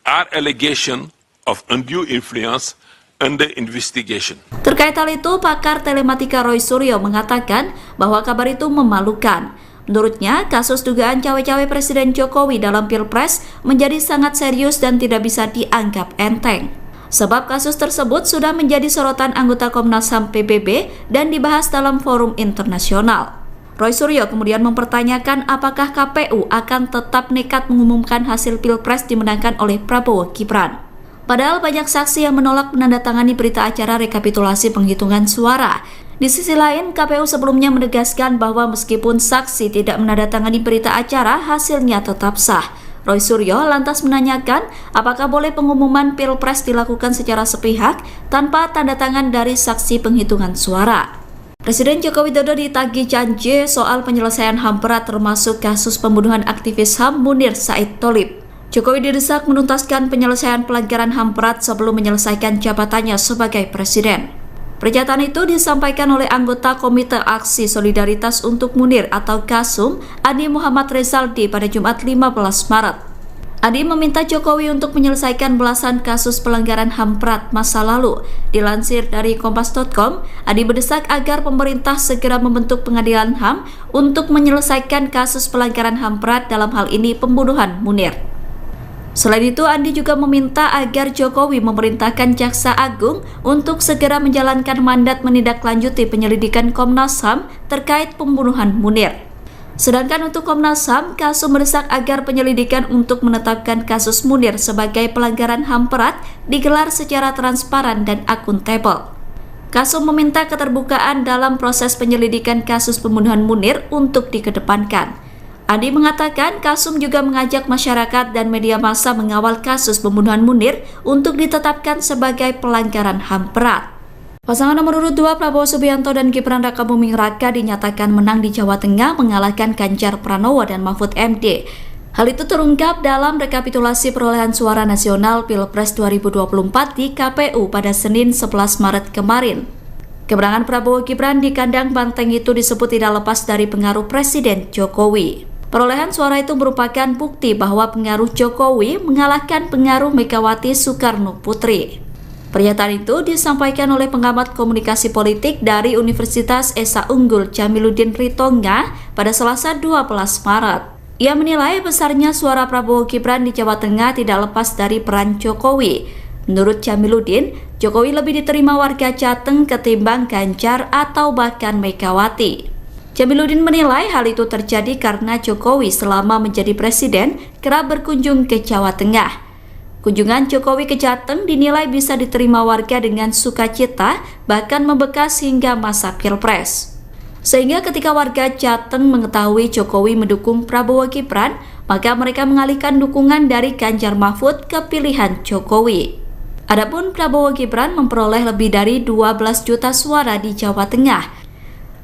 Are allegations of undue influence under investigation? Terkait hal itu, pakar telematika Roy Suryo mengatakan bahwa kabar itu memalukan. Menurutnya, kasus dugaan cawe-cawe Presiden Jokowi dalam Pilpres menjadi sangat serius dan tidak bisa dianggap enteng. Sebab kasus tersebut sudah menjadi sorotan anggota Komnas HAM PBB dan dibahas dalam forum internasional. Roy Suryo kemudian mempertanyakan apakah KPU akan tetap nekat mengumumkan hasil Pilpres dimenangkan oleh Prabowo Gibran. Padahal banyak saksi yang menolak menandatangani berita acara rekapitulasi penghitungan suara. Di sisi lain, KPU sebelumnya menegaskan bahwa meskipun saksi tidak menandatangani berita acara, hasilnya tetap sah. Roy Suryo lantas menanyakan apakah boleh pengumuman Pilpres dilakukan secara sepihak tanpa tanda tangan dari saksi penghitungan suara. Presiden Joko Widodo ditagih janji soal penyelesaian HAM berat termasuk kasus pembunuhan aktivis HAM Munir Said Tholib. Jokowi didesak menuntaskan penyelesaian pelanggaran HAM berat sebelum menyelesaikan jabatannya sebagai presiden. Pernyataan itu disampaikan oleh anggota Komite Aksi Solidaritas untuk Munir atau KASUM, Adi Muhammad Rezaldi pada Jumat 15 Maret. Adi meminta Jokowi untuk menyelesaikan belasan kasus pelanggaran HAM berat masa lalu. Dilansir dari Kompas.com, Adi mendesak agar pemerintah segera membentuk pengadilan HAM untuk menyelesaikan kasus pelanggaran HAM berat dalam hal ini pembunuhan Munir. Selain itu, Andi juga meminta agar Jokowi memerintahkan Jaksa Agung untuk segera menjalankan mandat menindaklanjuti penyelidikan Komnas HAM terkait pembunuhan Munir. Sedangkan untuk Komnas HAM, KASUM mendesak agar penyelidikan untuk menetapkan kasus Munir sebagai pelanggaran HAM berat digelar secara transparan dan akuntabel. KASUM meminta keterbukaan dalam proses penyelidikan kasus pembunuhan Munir untuk dikedepankan. Andi mengatakan KASUM juga mengajak masyarakat dan media massa mengawal kasus pembunuhan Munir untuk ditetapkan sebagai pelanggaran HAM berat. Pasangan nomor urut 2 Prabowo Subianto dan Gibran Rakabuming Raka dinyatakan menang di Jawa Tengah mengalahkan Ganjar Pranowo dan Mahfud MD. Hal itu terungkap dalam rekapitulasi perolehan suara nasional Pilpres 2024 di KPU pada Senin 11 Maret kemarin. Kemenangan Prabowo Gibran di kandang banteng itu disebut tidak lepas dari pengaruh Presiden Jokowi. Perolehan suara itu merupakan bukti bahwa pengaruh Jokowi mengalahkan pengaruh Megawati Soekarno Putri. Pernyataan itu disampaikan oleh pengamat komunikasi politik dari Universitas Esa Unggul Jamiluddin Ritonga pada Selasa 12 Maret. Ia menilai besarnya suara Prabowo Gibran di Jawa Tengah tidak lepas dari peran Jokowi. Menurut Jamiluddin, Jokowi lebih diterima warga Jateng ketimbang Ganjar atau bahkan Megawati. Jamiluddin menilai hal itu terjadi karena Jokowi selama menjadi presiden kerap berkunjung ke Jawa Tengah. Kunjungan Jokowi ke Jateng dinilai bisa diterima warga dengan sukacita, bahkan membekas hingga masa Pilpres. Sehingga ketika warga Jateng mengetahui Jokowi mendukung Prabowo Gibran, maka mereka mengalihkan dukungan dari Ganjar Mahfud ke pilihan Jokowi. Adapun Prabowo Gibran memperoleh lebih dari 12 juta suara di Jawa Tengah.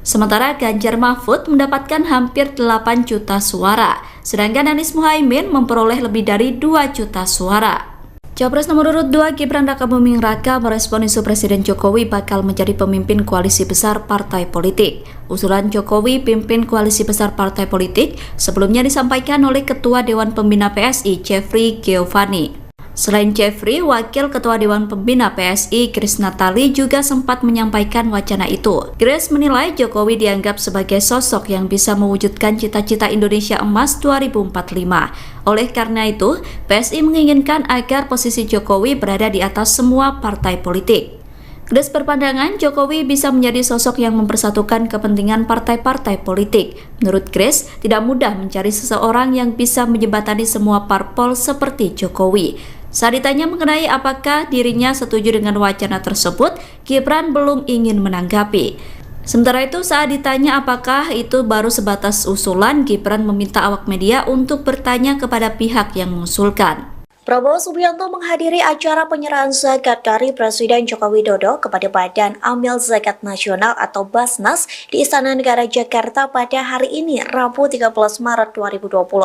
Sementara Ganjar Mahfud mendapatkan hampir 8 juta suara, sedangkan Anies Muhaimin memperoleh lebih dari 2 juta suara. Capres nomor urut 2 Gibran Rakabuming Raka merespon isu Presiden Jokowi bakal menjadi pemimpin koalisi besar partai politik. Usulan Jokowi pimpin koalisi besar partai politik sebelumnya disampaikan oleh Ketua Dewan Pembina PSI Jeffrey Giovanni. Selain Jeffrey, Wakil Ketua Dewan Pembina PSI Grace Natali juga sempat menyampaikan wacana itu. Grace menilai Jokowi dianggap sebagai sosok yang bisa mewujudkan cita-cita Indonesia Emas 2045. Oleh karena itu, PSI menginginkan agar posisi Jokowi berada di atas semua partai politik. Grace berpandangan Jokowi bisa menjadi sosok yang mempersatukan kepentingan partai-partai politik. Menurut Grace, tidak mudah mencari seseorang yang bisa menjembatani semua parpol seperti Jokowi. Saat ditanya mengenai apakah dirinya setuju dengan wacana tersebut, Gibran belum ingin menanggapi. Sementara itu, saat ditanya apakah itu baru sebatas usulan, Gibran meminta awak media untuk bertanya kepada pihak yang mengusulkan. Prabowo Subianto menghadiri acara penyerahan zakat dari Presiden Joko Widodo kepada Badan Amil Zakat Nasional atau Basnas di Istana Negara Jakarta pada hari ini, Rabu 13 Maret 2024.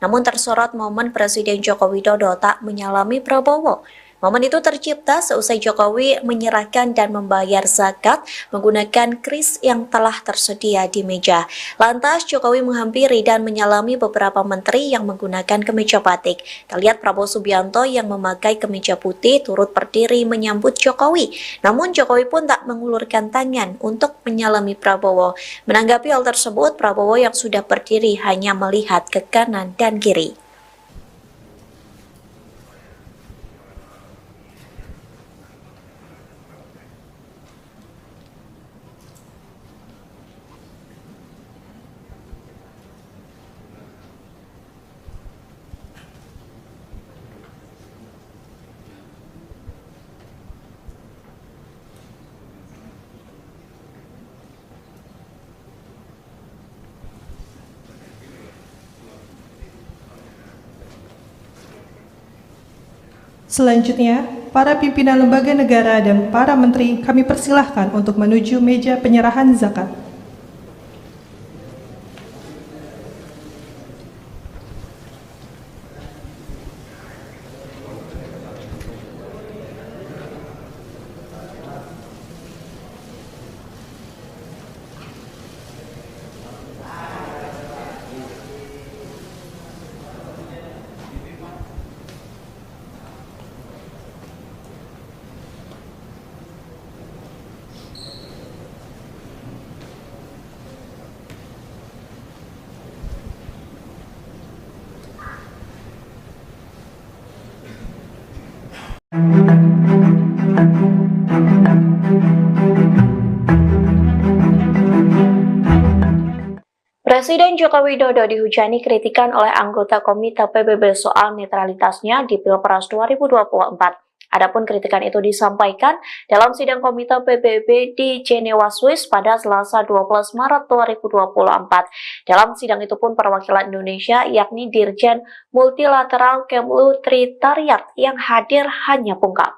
Namun tersorot momen Presiden Joko Widodo tak menyalami Prabowo. Momen itu tercipta seusai Jokowi menyerahkan dan membayar zakat menggunakan kris yang telah tersedia di meja. Lantas Jokowi menghampiri dan menyalami beberapa menteri yang menggunakan kemeja batik. Terlihat Prabowo Subianto yang memakai kemeja putih turut berdiri menyambut Jokowi. Namun Jokowi pun tak mengulurkan tangan untuk menyalami Prabowo. Menanggapi hal tersebut, Prabowo yang sudah berdiri hanya melihat ke kanan dan kiri. Selanjutnya, para pimpinan lembaga negara dan para menteri kami persilahkan untuk menuju meja penyerahan zakat. Presiden Joko Widodo dihujani kritikan oleh anggota Komite PBB soal netralitasnya di Pilpres 2024. Adapun kritikan itu disampaikan dalam sidang Komite PBB di Jenewa, Swiss pada Selasa 12 Maret 2024. Dalam sidang itu pun perwakilan Indonesia yakni Dirjen Multilateral Kemlu Tritariat yang hadir hanya pungkam.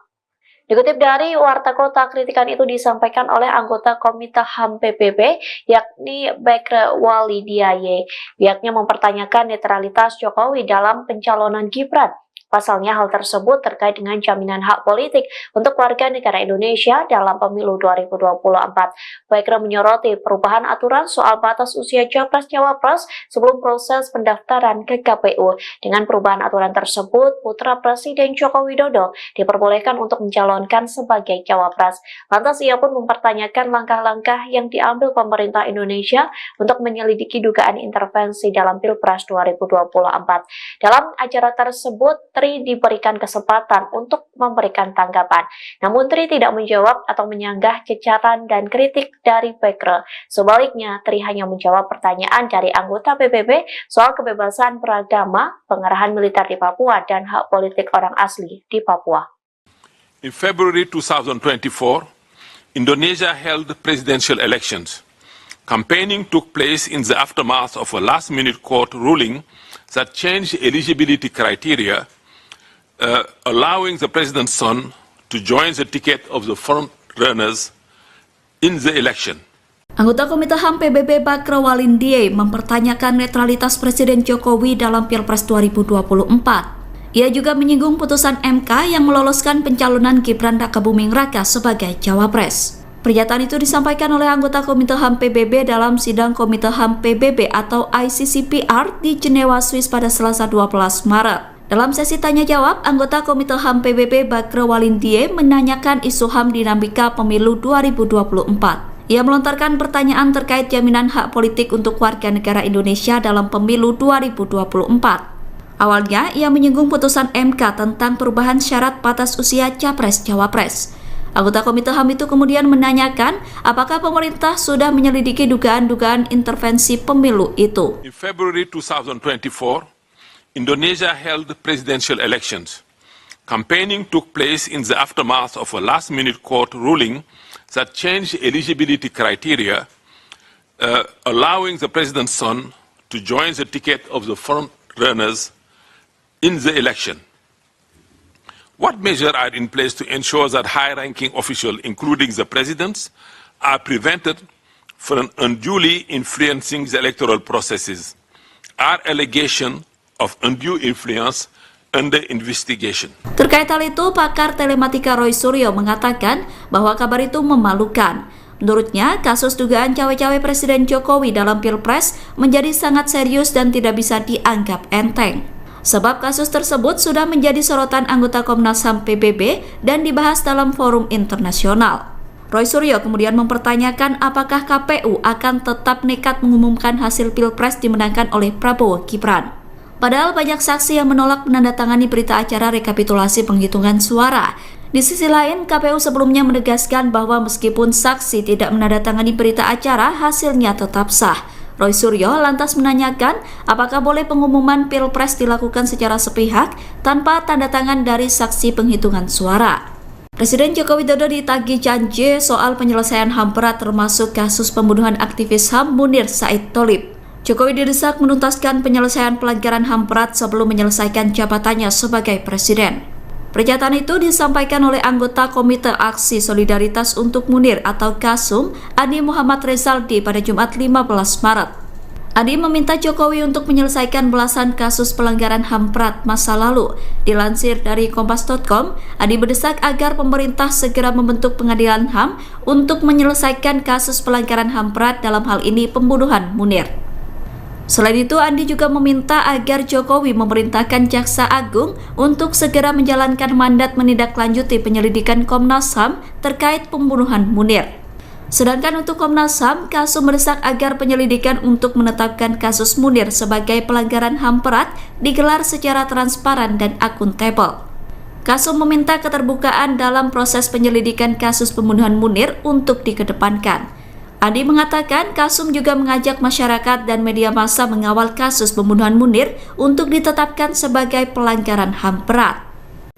Dikutip dari Warta Kota, kritikan itu disampaikan oleh anggota Komite HAM PBB, yakni Bekre Walidiaye. Pihaknya mempertanyakan netralitas Jokowi dalam pencalonan Gibran. Pasalnya hal tersebut terkait dengan jaminan hak politik untuk warga negara Indonesia dalam pemilu 2024. Baikra menyoroti perubahan aturan soal batas usia Capres-Cawapres sebelum proses pendaftaran ke KPU. Dengan perubahan aturan tersebut, putra Presiden Joko Widodo diperbolehkan untuk mencalonkan sebagai Cawapres. Lantas ia pun mempertanyakan langkah-langkah yang diambil pemerintah Indonesia untuk menyelidiki dugaan intervensi dalam Pilpres 2024. Dalam acara tersebut, Tri diberikan kesempatan untuk memberikan tanggapan. Namun Tri tidak menjawab atau menyanggah cecaran dan kritik dari Baikra. Sebaliknya, Tri hanya menjawab pertanyaan dari anggota PBB soal kebebasan beragama, pengerahan militer di Papua, dan hak politik orang asli di Papua. In February 2024, Indonesia held presidential elections. Campaigning took place in the aftermath of a last-minute court ruling that changed eligibility criteria, allowing the president's son to join the ticket of the front runners in the election. Anggota Komite HAM PBB Baikra Walindie mempertanyakan netralitas Presiden Jokowi dalam Pilpres 2024. Ia juga menyinggung putusan MK yang meloloskan pencalonan Gibran Rakabuming Raka sebagai Cawapres. Pernyataan itu disampaikan oleh anggota Komite HAM PBB dalam sidang Komite HAM PBB atau ICCPR di Jenewa, Swiss pada Selasa 12 Maret. Dalam sesi tanya-jawab, anggota Komite HAM PBB Baikra Walindie menanyakan isu HAM dinamika pemilu 2024. Ia melontarkan pertanyaan terkait jaminan hak politik untuk warga negara Indonesia dalam pemilu 2024. Awalnya, ia menyinggung putusan MK tentang perubahan syarat batas usia Capres-Cawapres. Anggota Komite HAM itu kemudian menanyakan apakah pemerintah sudah menyelidiki dugaan-dugaan intervensi pemilu itu. In February 2024, Indonesia held presidential elections. Campaigning took place in the aftermath of a last-minute court ruling that changed eligibility criteria, allowing the president's son to join the ticket of the front runners in the election. What measures are in place to ensure that high-ranking officials, including the presidents, are prevented from unduly influencing the electoral processes? Are allegations of undue influence under investigation? Terkait hal itu, pakar telematika Roy Suryo mengatakan bahwa kabar itu memalukan. Menurutnya, kasus dugaan cawe-cawe Presiden Jokowi dalam Pilpres menjadi sangat serius dan tidak bisa dianggap enteng. Sebab kasus tersebut sudah menjadi sorotan anggota Komnas HAM PBB dan dibahas dalam forum internasional. Roy Suryo kemudian mempertanyakan apakah KPU akan tetap nekat mengumumkan hasil Pilpres dimenangkan oleh Prabowo Gibran. Padahal banyak saksi yang menolak menandatangani berita acara rekapitulasi penghitungan suara. Di sisi lain, KPU sebelumnya menegaskan bahwa meskipun saksi tidak menandatangani berita acara, hasilnya tetap sah. Roy Suryo lantas menanyakan apakah boleh pengumuman Pilpres dilakukan secara sepihak tanpa tanda tangan dari saksi penghitungan suara. Presiden Joko Widodo ditagih janji soal penyelesaian HAM berat termasuk kasus pembunuhan aktivis HAM Munir Said Tholib. Jokowi didesak menuntaskan penyelesaian pelanggaran HAM berat sebelum menyelesaikan jabatannya sebagai presiden. Pernyataan itu disampaikan oleh anggota Komite Aksi Solidaritas untuk Munir atau KASUM, Adi Muhammad Rezaldi pada Jumat 15 Maret. Adi meminta Jokowi untuk menyelesaikan belasan kasus pelanggaran HAM berat masa lalu. Dilansir dari Kompas.com, Adi mendesak agar pemerintah segera membentuk pengadilan HAM untuk menyelesaikan kasus pelanggaran HAM berat dalam hal ini pembunuhan Munir. Selain itu, Andi juga meminta agar Jokowi memerintahkan Jaksa Agung untuk segera menjalankan mandat menindaklanjuti penyelidikan Komnas HAM terkait pembunuhan Munir. Sedangkan untuk Komnas HAM, KASUM mendesak agar penyelidikan untuk menetapkan kasus Munir sebagai pelanggaran HAM berat digelar secara transparan dan akuntabel. KASUM meminta keterbukaan dalam proses penyelidikan kasus pembunuhan Munir untuk dikedepankan. Andi mengatakan KASUM juga mengajak masyarakat dan media massa mengawal kasus pembunuhan Munir untuk ditetapkan sebagai pelanggaran HAM berat.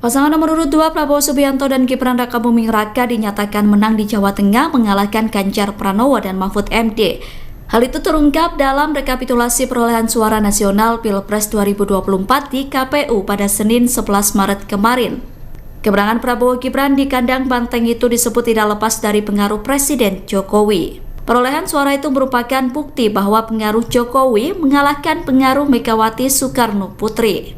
Pasangan nomor urut 2 Prabowo Subianto dan Gibran Rakabuming Raka dinyatakan menang di Jawa Tengah mengalahkan Ganjar Pranowo dan Mahfud MD. Hal itu terungkap dalam rekapitulasi perolehan suara nasional Pilpres 2024 di KPU pada Senin 11 Maret kemarin. Kemenangan Prabowo Gibran di kandang banteng itu disebut tidak lepas dari pengaruh Presiden Jokowi. Perolehan suara itu merupakan bukti bahwa pengaruh Jokowi mengalahkan pengaruh Megawati Soekarno Putri.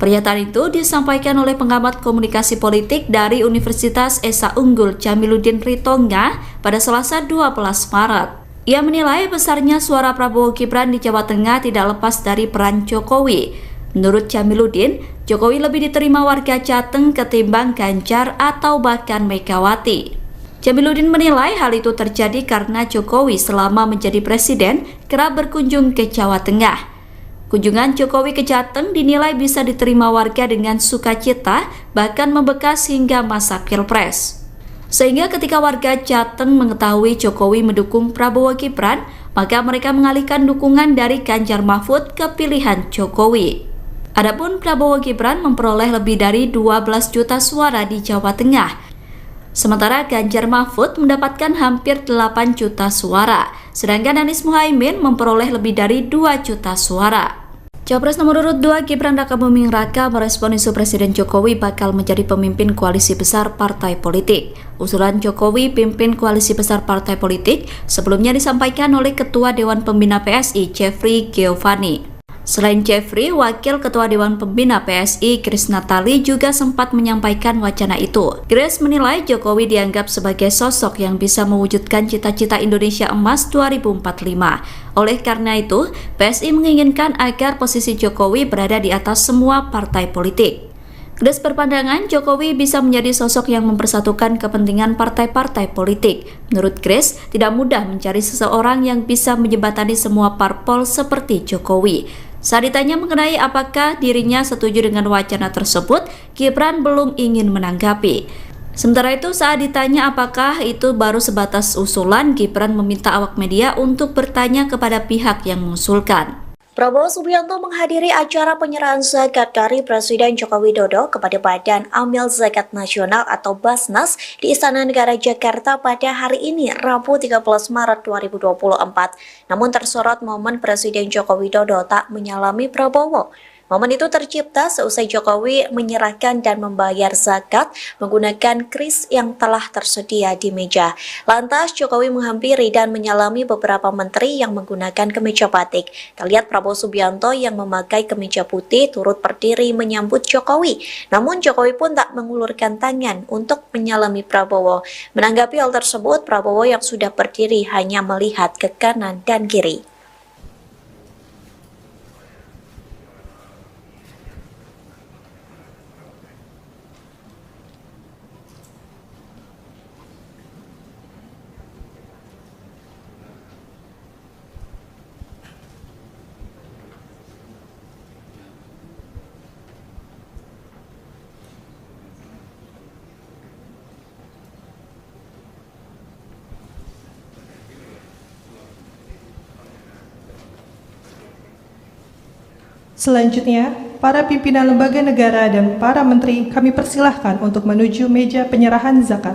Pernyataan itu disampaikan oleh pengamat komunikasi politik dari Universitas Esa Unggul Jamiluddin Ritonga pada Selasa 12 Maret. Ia menilai besarnya suara Prabowo Gibran di Jawa Tengah tidak lepas dari peran Jokowi. Menurut Jamiluddin, Jokowi lebih diterima warga Jateng ketimbang Ganjar atau bahkan Megawati. Jamiluddin menilai hal itu terjadi karena Jokowi selama menjadi presiden kerap berkunjung ke Jawa Tengah. Kunjungan Jokowi ke Jateng dinilai bisa diterima warga dengan sukacita, bahkan membekas hingga masa Pilpres. Sehingga ketika warga Jateng mengetahui Jokowi mendukung Prabowo Gibran, maka mereka mengalihkan dukungan dari Ganjar Mahfud ke pilihan Jokowi. Adapun Prabowo Gibran memperoleh lebih dari 12 juta suara di Jawa Tengah. Sementara Ganjar Mahfud mendapatkan hampir 8 juta suara, sedangkan Anies Muhaimin memperoleh lebih dari 2 juta suara. Capres nomor urut 2 Gibran Rakabuming Raka merespon isu Presiden Jokowi bakal menjadi pemimpin koalisi besar partai politik. Usulan Jokowi pimpin koalisi besar partai politik sebelumnya disampaikan oleh Ketua Dewan Pembina PSI Jeffrey Giovanni. Selain Jeffrey, Wakil Ketua Dewan Pembina PSI Grace Natali juga sempat menyampaikan wacana itu. Grace menilai Jokowi dianggap sebagai sosok yang bisa mewujudkan cita-cita Indonesia Emas 2045. Oleh karena itu, PSI menginginkan agar posisi Jokowi berada di atas semua partai politik. Grace berpandangan Jokowi bisa menjadi sosok yang mempersatukan kepentingan partai-partai politik. Menurut Grace, tidak mudah mencari seseorang yang bisa menjembatani semua parpol seperti Jokowi. Saat ditanya mengenai apakah dirinya setuju dengan wacana tersebut, Gibran belum ingin menanggapi. Sementara itu, saat ditanya apakah itu baru sebatas usulan, Gibran meminta awak media untuk bertanya kepada pihak yang mengusulkan. Prabowo Subianto menghadiri acara penyerahan zakat dari Presiden Joko Widodo kepada Badan Amil Zakat Nasional atau Basnas di Istana Negara Jakarta pada hari ini, Rabu 13 Maret 2024. Namun tersorot momen Presiden Joko Widodo tak menyalami Prabowo. Momen itu tercipta seusai Jokowi menyerahkan dan membayar zakat menggunakan kris yang telah tersedia di meja. Lantas Jokowi menghampiri dan menyalami beberapa menteri yang menggunakan kemeja batik. Terlihat Prabowo Subianto yang memakai kemeja putih turut berdiri menyambut Jokowi. Namun Jokowi pun tak mengulurkan tangan untuk menyalami Prabowo. Menanggapi hal tersebut, Prabowo yang sudah berdiri hanya melihat ke kanan dan kiri. Selanjutnya, para pimpinan lembaga negara dan para menteri kami persilahkan untuk menuju meja penyerahan zakat.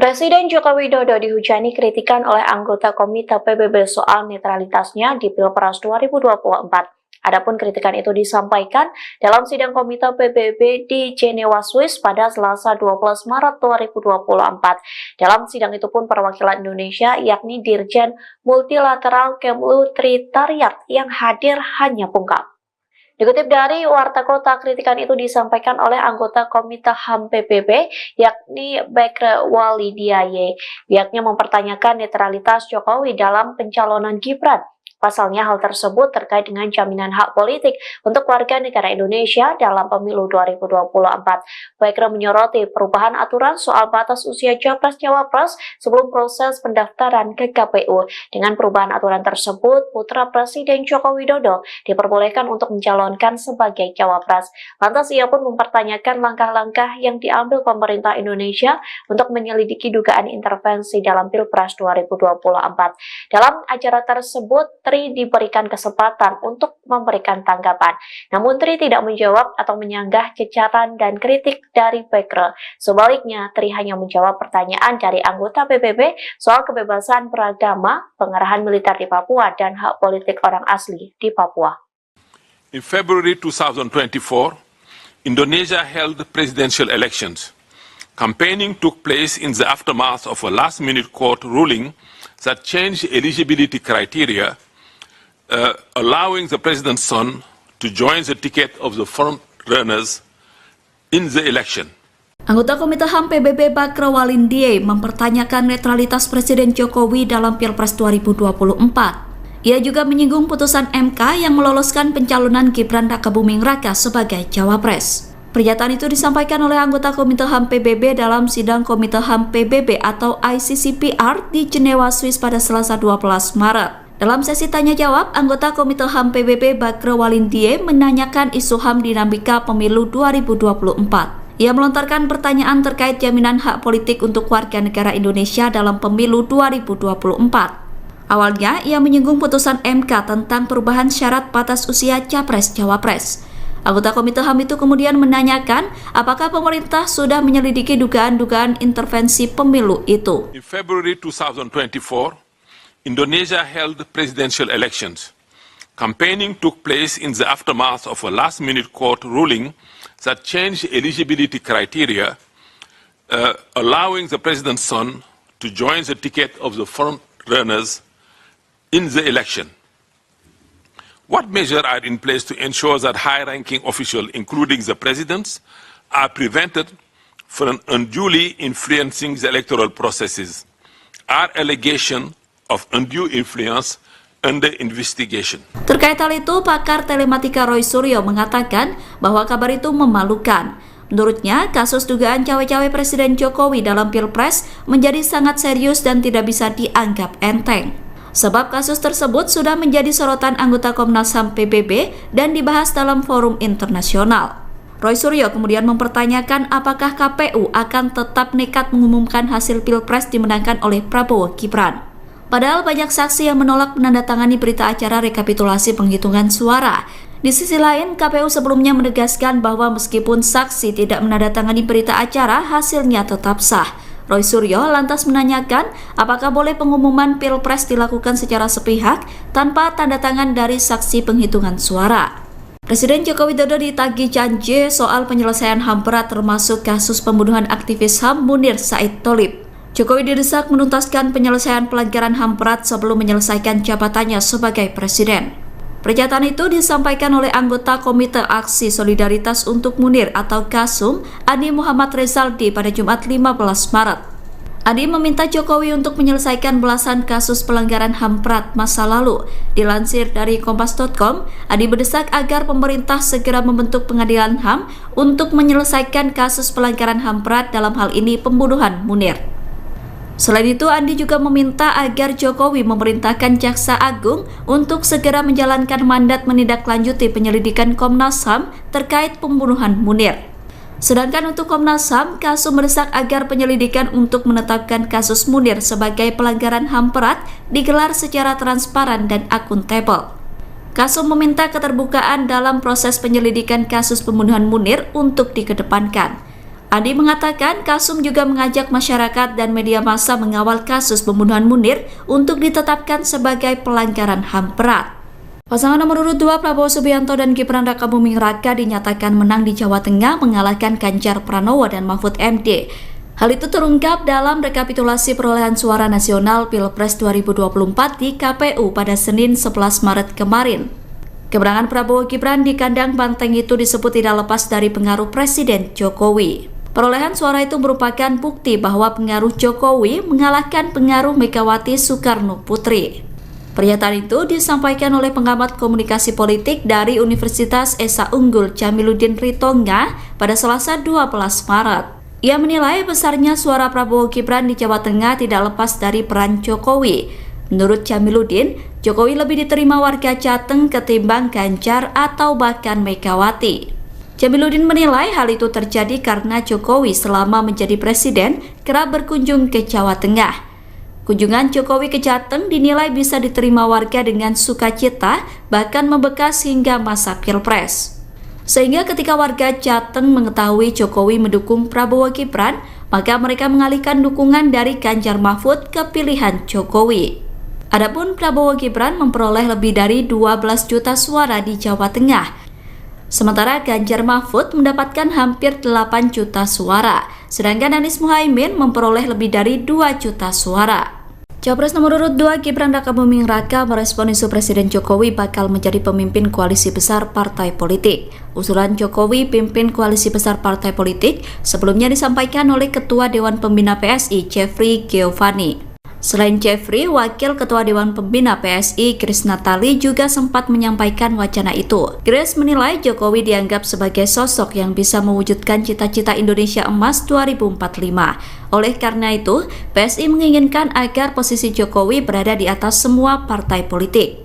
Presiden Joko Widodo dihujani kritikan oleh anggota Komite PBB soal netralitasnya di Pilpres 2024. Adapun kritikan itu disampaikan dalam sidang Komite PBB di Jenewa, Swiss pada Selasa 12 Maret 2024. Dalam sidang itu pun perwakilan Indonesia yakni Dirjen Multilateral Kemlu Tritariat yang hadir hanya pungkam. Dikutip dari Warta Kota, kritikan itu disampaikan oleh anggota Komite HAM PBB, yakni Bekre Walidiaye. Pihaknya mempertanyakan netralitas Jokowi dalam pencalonan Gibran. Pasalnya hal tersebut terkait dengan jaminan hak politik untuk warga negara Indonesia dalam pemilu 2024. Baikra menyoroti perubahan aturan soal batas usia Capres-Cawapres sebelum proses pendaftaran ke KPU. Dengan perubahan aturan tersebut, putra Presiden Joko Widodo diperbolehkan untuk mencalonkan sebagai Cawapres. Lantas ia pun mempertanyakan langkah-langkah yang diambil pemerintah Indonesia untuk menyelidiki dugaan intervensi dalam Pilpres 2024. Dalam acara tersebut, Tri diberikan kesempatan untuk memberikan tanggapan. Namun Tri tidak menjawab atau menyanggah cecaran dan kritik dari Baikra. Sebaliknya, Tri hanya menjawab pertanyaan dari anggota PBB soal kebebasan beragama, pengerahan militer di Papua, dan hak politik orang asli di Papua. In February 2024, Indonesia held presidential elections. Campaigning took place in the aftermath of a last-minute court ruling that changed eligibility criteria, allowing the president's son to join the ticket of the front runners in the election. Anggota Komite HAM PBB Baikra Walindie mempertanyakan netralitas Presiden Jokowi dalam Pilpres 2024. Ia juga menyinggung putusan MK yang meloloskan pencalonan Gibran Rakabuming Raka sebagai Cawapres. Pernyataan itu disampaikan oleh anggota Komite HAM PBB dalam sidang Komite HAM PBB atau ICCPR di Jenewa, Swiss pada Selasa 12 Maret. Dalam sesi tanya-jawab, anggota Komite HAM PBB Baikra Walindie menanyakan isu HAM dinamika pemilu 2024. Ia melontarkan pertanyaan terkait jaminan hak politik untuk warga negara Indonesia dalam pemilu 2024. Awalnya, ia menyinggung putusan MK tentang perubahan syarat batas usia Capres-Cawapres. Anggota Komite HAM itu kemudian menanyakan apakah pemerintah sudah menyelidiki dugaan-dugaan intervensi pemilu itu. In February 2024, Indonesia held presidential elections. Campaigning took place in the aftermath of a last-minute court ruling that changed eligibility criteria, allowing the president's son to join the ticket of the front runners in the election. What measures are in place to ensure that high-ranking officials, including the presidents, are prevented from unduly influencing the electoral processes? Are allegations of undue influence under investigation? Terkait hal itu, pakar telematika Roy Suryo mengatakan bahwa kabar itu memalukan. Menurutnya, kasus dugaan cawe-cawe Presiden Jokowi dalam Pilpres menjadi sangat serius dan tidak bisa dianggap enteng. Sebab kasus tersebut sudah menjadi sorotan anggota Komnas HAM PBB dan dibahas dalam forum internasional. Roy Suryo kemudian mempertanyakan apakah KPU akan tetap nekat mengumumkan hasil Pilpres dimenangkan oleh Prabowo Gibran. Padahal banyak saksi yang menolak menandatangani berita acara rekapitulasi penghitungan suara. Di sisi lain, KPU sebelumnya menegaskan bahwa meskipun saksi tidak menandatangani berita acara, hasilnya tetap sah. Roy Suryo lantas menanyakan apakah boleh pengumuman Pilpres dilakukan secara sepihak tanpa tanda tangan dari saksi penghitungan suara. Presiden Joko Widodo ditagih janji soal penyelesaian HAM berat termasuk kasus pembunuhan aktivis HAM Munir Said Tholib. Jokowi didesak menuntaskan penyelesaian pelanggaran HAM berat sebelum menyelesaikan jabatannya sebagai presiden. Pernyataan itu disampaikan oleh anggota Komite Aksi Solidaritas untuk Munir atau KASUM, Adi Muhammad Rezaldi pada Jumat 15 Maret. Adi meminta Jokowi untuk menyelesaikan belasan kasus pelanggaran HAM berat masa lalu. Dilansir dari Kompas.com, Adi mendesak agar pemerintah segera membentuk pengadilan HAM untuk menyelesaikan kasus pelanggaran HAM berat dalam hal ini pembunuhan Munir. Selain itu, Andi juga meminta agar Jokowi memerintahkan Jaksa Agung untuk segera menjalankan mandat menindaklanjuti penyelidikan Komnas HAM terkait pembunuhan Munir. Sedangkan untuk Komnas HAM, KASUM mendesak agar penyelidikan untuk menetapkan kasus Munir sebagai pelanggaran HAM berat digelar secara transparan dan akuntabel. KASUM meminta keterbukaan dalam proses penyelidikan kasus pembunuhan Munir untuk dikedepankan. Andi mengatakan KASUM juga mengajak masyarakat dan media massa mengawal kasus pembunuhan Munir untuk ditetapkan sebagai pelanggaran HAM berat. Pasangan nomor urut 2 Prabowo Subianto dan Gibran Rakabuming Raka dinyatakan menang di Jawa Tengah mengalahkan Ganjar Pranowo dan Mahfud MD. Hal itu terungkap dalam rekapitulasi perolehan suara nasional Pilpres 2024 di KPU pada Senin 11 Maret kemarin. Kemenangan Prabowo Gibran di kandang banteng itu disebut tidak lepas dari pengaruh Presiden Jokowi. Perolehan suara itu merupakan bukti bahwa pengaruh Jokowi mengalahkan pengaruh Megawati Soekarno Putri. Pernyataan itu disampaikan oleh pengamat komunikasi politik dari Universitas Esa Unggul Jamiluddin Ritonga pada Selasa 12 Maret. Ia menilai besarnya suara Prabowo Gibran di Jawa Tengah tidak lepas dari peran Jokowi. Menurut Jamiluddin, Jokowi lebih diterima warga Jateng ketimbang Ganjar atau bahkan Megawati. Jamiluddin menilai hal itu terjadi karena Jokowi selama menjadi presiden kerap berkunjung ke Jawa Tengah. Kunjungan Jokowi ke Jateng dinilai bisa diterima warga dengan sukacita, bahkan membekas hingga masa Pilpres. Sehingga ketika warga Jateng mengetahui Jokowi mendukung Prabowo Gibran, maka mereka mengalihkan dukungan dari Ganjar Mahfud ke pilihan Jokowi. Adapun Prabowo Gibran memperoleh lebih dari 12 juta suara di Jawa Tengah. Sementara Ganjar Mahfud mendapatkan hampir 8 juta suara, sedangkan Anies Muhaimin memperoleh lebih dari 2 juta suara. Capres nomor urut 2 Gibran Rakabuming Raka merespon isu Presiden Jokowi bakal menjadi pemimpin koalisi besar partai politik. Usulan Jokowi pimpin koalisi besar partai politik sebelumnya disampaikan oleh Ketua Dewan Pembina PSI Jeffrey Giovanni. Selain Jeffrey, Wakil Ketua Dewan Pembina PSI Grace Natali juga sempat menyampaikan wacana itu. Grace menilai Jokowi dianggap sebagai sosok yang bisa mewujudkan cita-cita Indonesia Emas 2045. Oleh karena itu, PSI menginginkan agar posisi Jokowi berada di atas semua partai politik.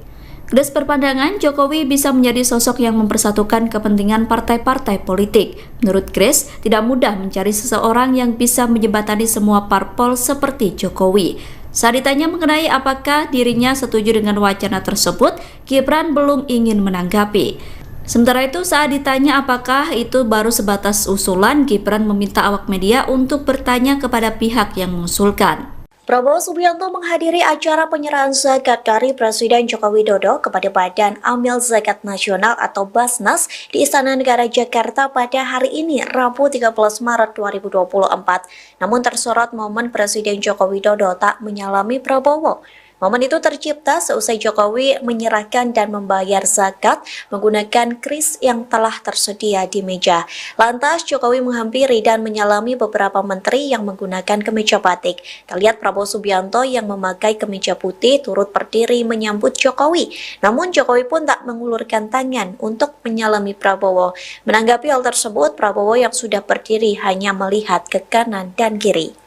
Grace berpandangan Jokowi bisa menjadi sosok yang mempersatukan kepentingan partai-partai politik. Menurut Grace, tidak mudah mencari seseorang yang bisa menjembatani semua parpol seperti Jokowi. Saat ditanya mengenai apakah dirinya setuju dengan wacana tersebut, Gibran belum ingin menanggapi. Sementara itu, saat ditanya apakah itu baru sebatas usulan, Gibran meminta awak media untuk bertanya kepada pihak yang mengusulkan. Prabowo Subianto menghadiri acara penyerahan zakat dari Presiden Joko Widodo kepada Badan Amil Zakat Nasional atau Basnas di Istana Negara Jakarta pada hari ini, Rabu 13 Maret 2024. Namun tersorot momen Presiden Joko Widodo tak menyalami Prabowo. Momen itu tercipta seusai Jokowi menyerahkan dan membayar zakat menggunakan kris yang telah tersedia di meja. Lantas Jokowi menghampiri dan menyalami beberapa menteri yang menggunakan kemeja batik. Terlihat Prabowo Subianto yang memakai kemeja putih turut berdiri menyambut Jokowi. Namun Jokowi pun tak mengulurkan tangan untuk menyalami Prabowo. Menanggapi hal tersebut, Prabowo yang sudah berdiri hanya melihat ke kanan dan kiri.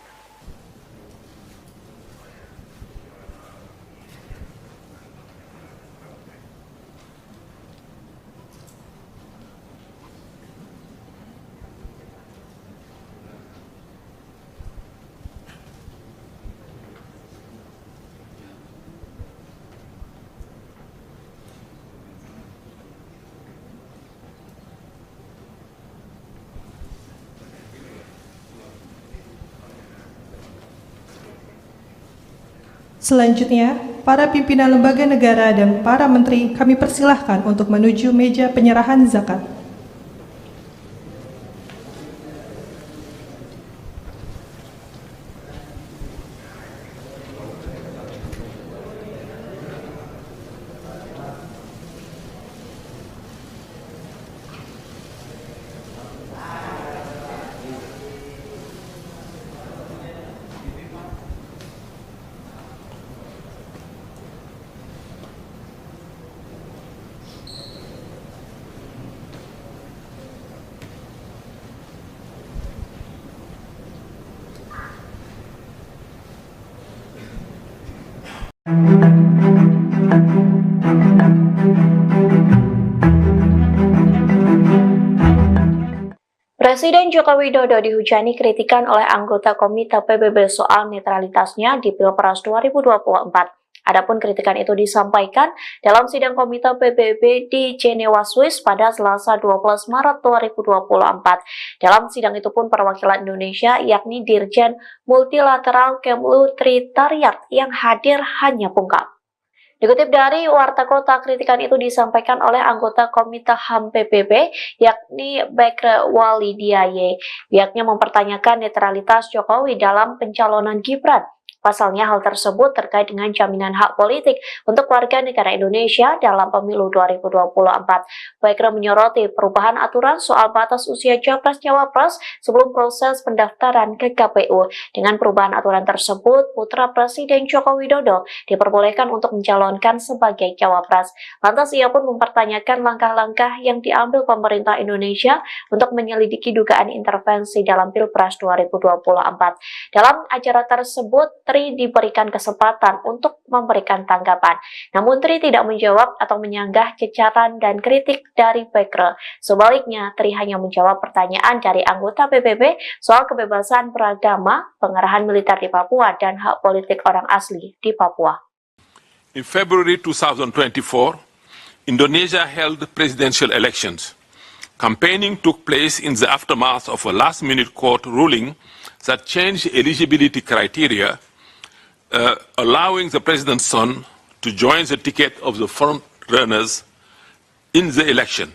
Selanjutnya, para pimpinan lembaga negara dan para menteri kami persilahkan untuk menuju meja penyerahan zakat. Presiden Joko Widodo dihujani kritikan oleh anggota Komite PBB soal netralitasnya di Pilpres 2024. Adapun kritikan itu disampaikan dalam sidang Komite PBB di Jenewa, Swiss pada Selasa 12 Maret 2024. Dalam sidang itu pun perwakilan Indonesia yakni Dirjen Multilateral Kemlu Tritariat yang hadir hanya pungkam. Dikutip dari Warta Kota, kritikan itu disampaikan oleh anggota Komite HAM PBB, yakni Bekre Walidiaye. Pihaknya mempertanyakan netralitas Jokowi dalam pencalonan Gibran. Pasalnya hal tersebut terkait dengan jaminan hak politik untuk warga negara Indonesia dalam pemilu 2024. Baikra menyoroti perubahan aturan soal batas usia Capres-Cawapres sebelum proses pendaftaran ke KPU. Dengan perubahan aturan tersebut, putra Presiden Joko Widodo diperbolehkan untuk mencalonkan sebagai Cawapres. Lantas ia pun mempertanyakan langkah-langkah yang diambil pemerintah Indonesia untuk menyelidiki dugaan intervensi dalam Pilpres 2024. Dalam acara tersebut, Tri diberikan kesempatan untuk memberikan tanggapan. Namun Tri tidak menjawab atau menyanggah cecaran dan kritik dari Baikra. Sebaliknya, Tri hanya menjawab pertanyaan dari anggota PBB soal kebebasan beragama, pengerahan militer di Papua, dan hak politik orang asli di Papua. In February 2024, Indonesia held presidential elections. Campaigning took place in the aftermath of a last-minute court ruling that changed eligibility criteria, allowing the president's son to join the ticket of the front runners in the election.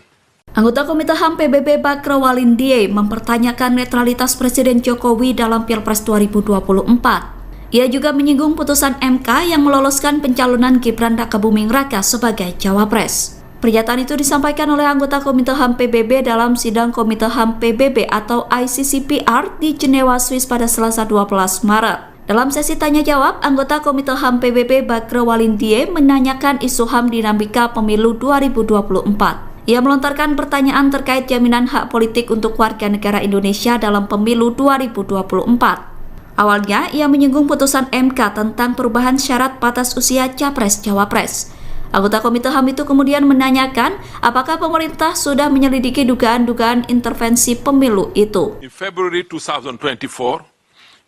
Anggota Komite HAM PBB Baikra Walindie mempertanyakan netralitas Presiden Jokowi dalam Pilpres 2024. Ia juga menyinggung putusan MK yang meloloskan pencalonan Gibran Rakabuming Raka sebagai Cawapres. Pernyataan itu disampaikan oleh anggota Komite HAM PBB dalam sidang Komite HAM PBB atau ICCPR di Jenewa, Swiss pada Selasa 12 Maret. Dalam sesi tanya-jawab, anggota Komite HAM PBB Baikra Walindie menanyakan isu HAM dinamika pemilu 2024. Ia melontarkan pertanyaan terkait jaminan hak politik untuk warga negara Indonesia dalam pemilu 2024. Awalnya, ia menyinggung putusan MK tentang perubahan syarat batas usia Capres-Cawapres. Anggota Komite HAM itu kemudian menanyakan apakah pemerintah sudah menyelidiki dugaan-dugaan intervensi pemilu itu. In February 2024,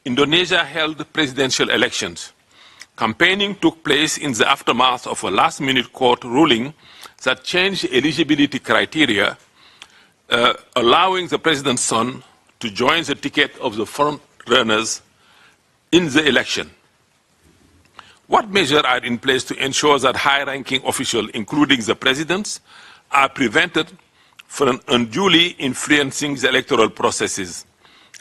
Indonesia held presidential elections. Campaigning took place in the aftermath of a last-minute court ruling that changed eligibility criteria, allowing the president's son to join the ticket of the front runners in the election. What measures are in place to ensure that high-ranking officials, including the presidents, are prevented from unduly influencing the electoral processes?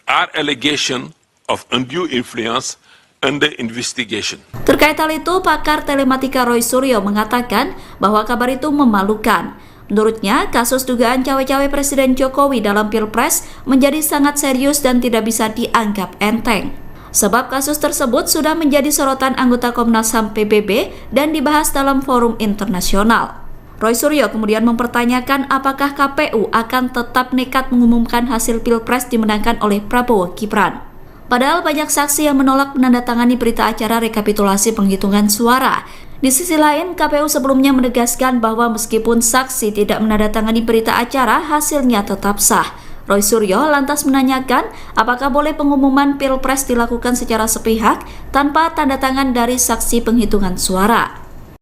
Are allegations of undue influence under investigation? Terkait hal itu, pakar telematika Roy Suryo mengatakan bahwa kabar itu memalukan. Menurutnya, kasus dugaan cawe-cawe Presiden Jokowi dalam Pilpres menjadi sangat serius dan tidak bisa dianggap enteng. Sebab kasus tersebut sudah menjadi sorotan anggota Komnas HAM PBB dan dibahas dalam forum internasional. Roy Suryo kemudian mempertanyakan apakah KPU akan tetap nekat mengumumkan hasil Pilpres dimenangkan oleh Prabowo Gibran. Padahal banyak saksi yang menolak menandatangani berita acara rekapitulasi penghitungan suara. Di sisi lain, KPU sebelumnya menegaskan bahwa meskipun saksi tidak menandatangani berita acara, hasilnya tetap sah. Roy Suryo lantas menanyakan apakah boleh pengumuman Pilpres dilakukan secara sepihak tanpa tanda tangan dari saksi penghitungan suara.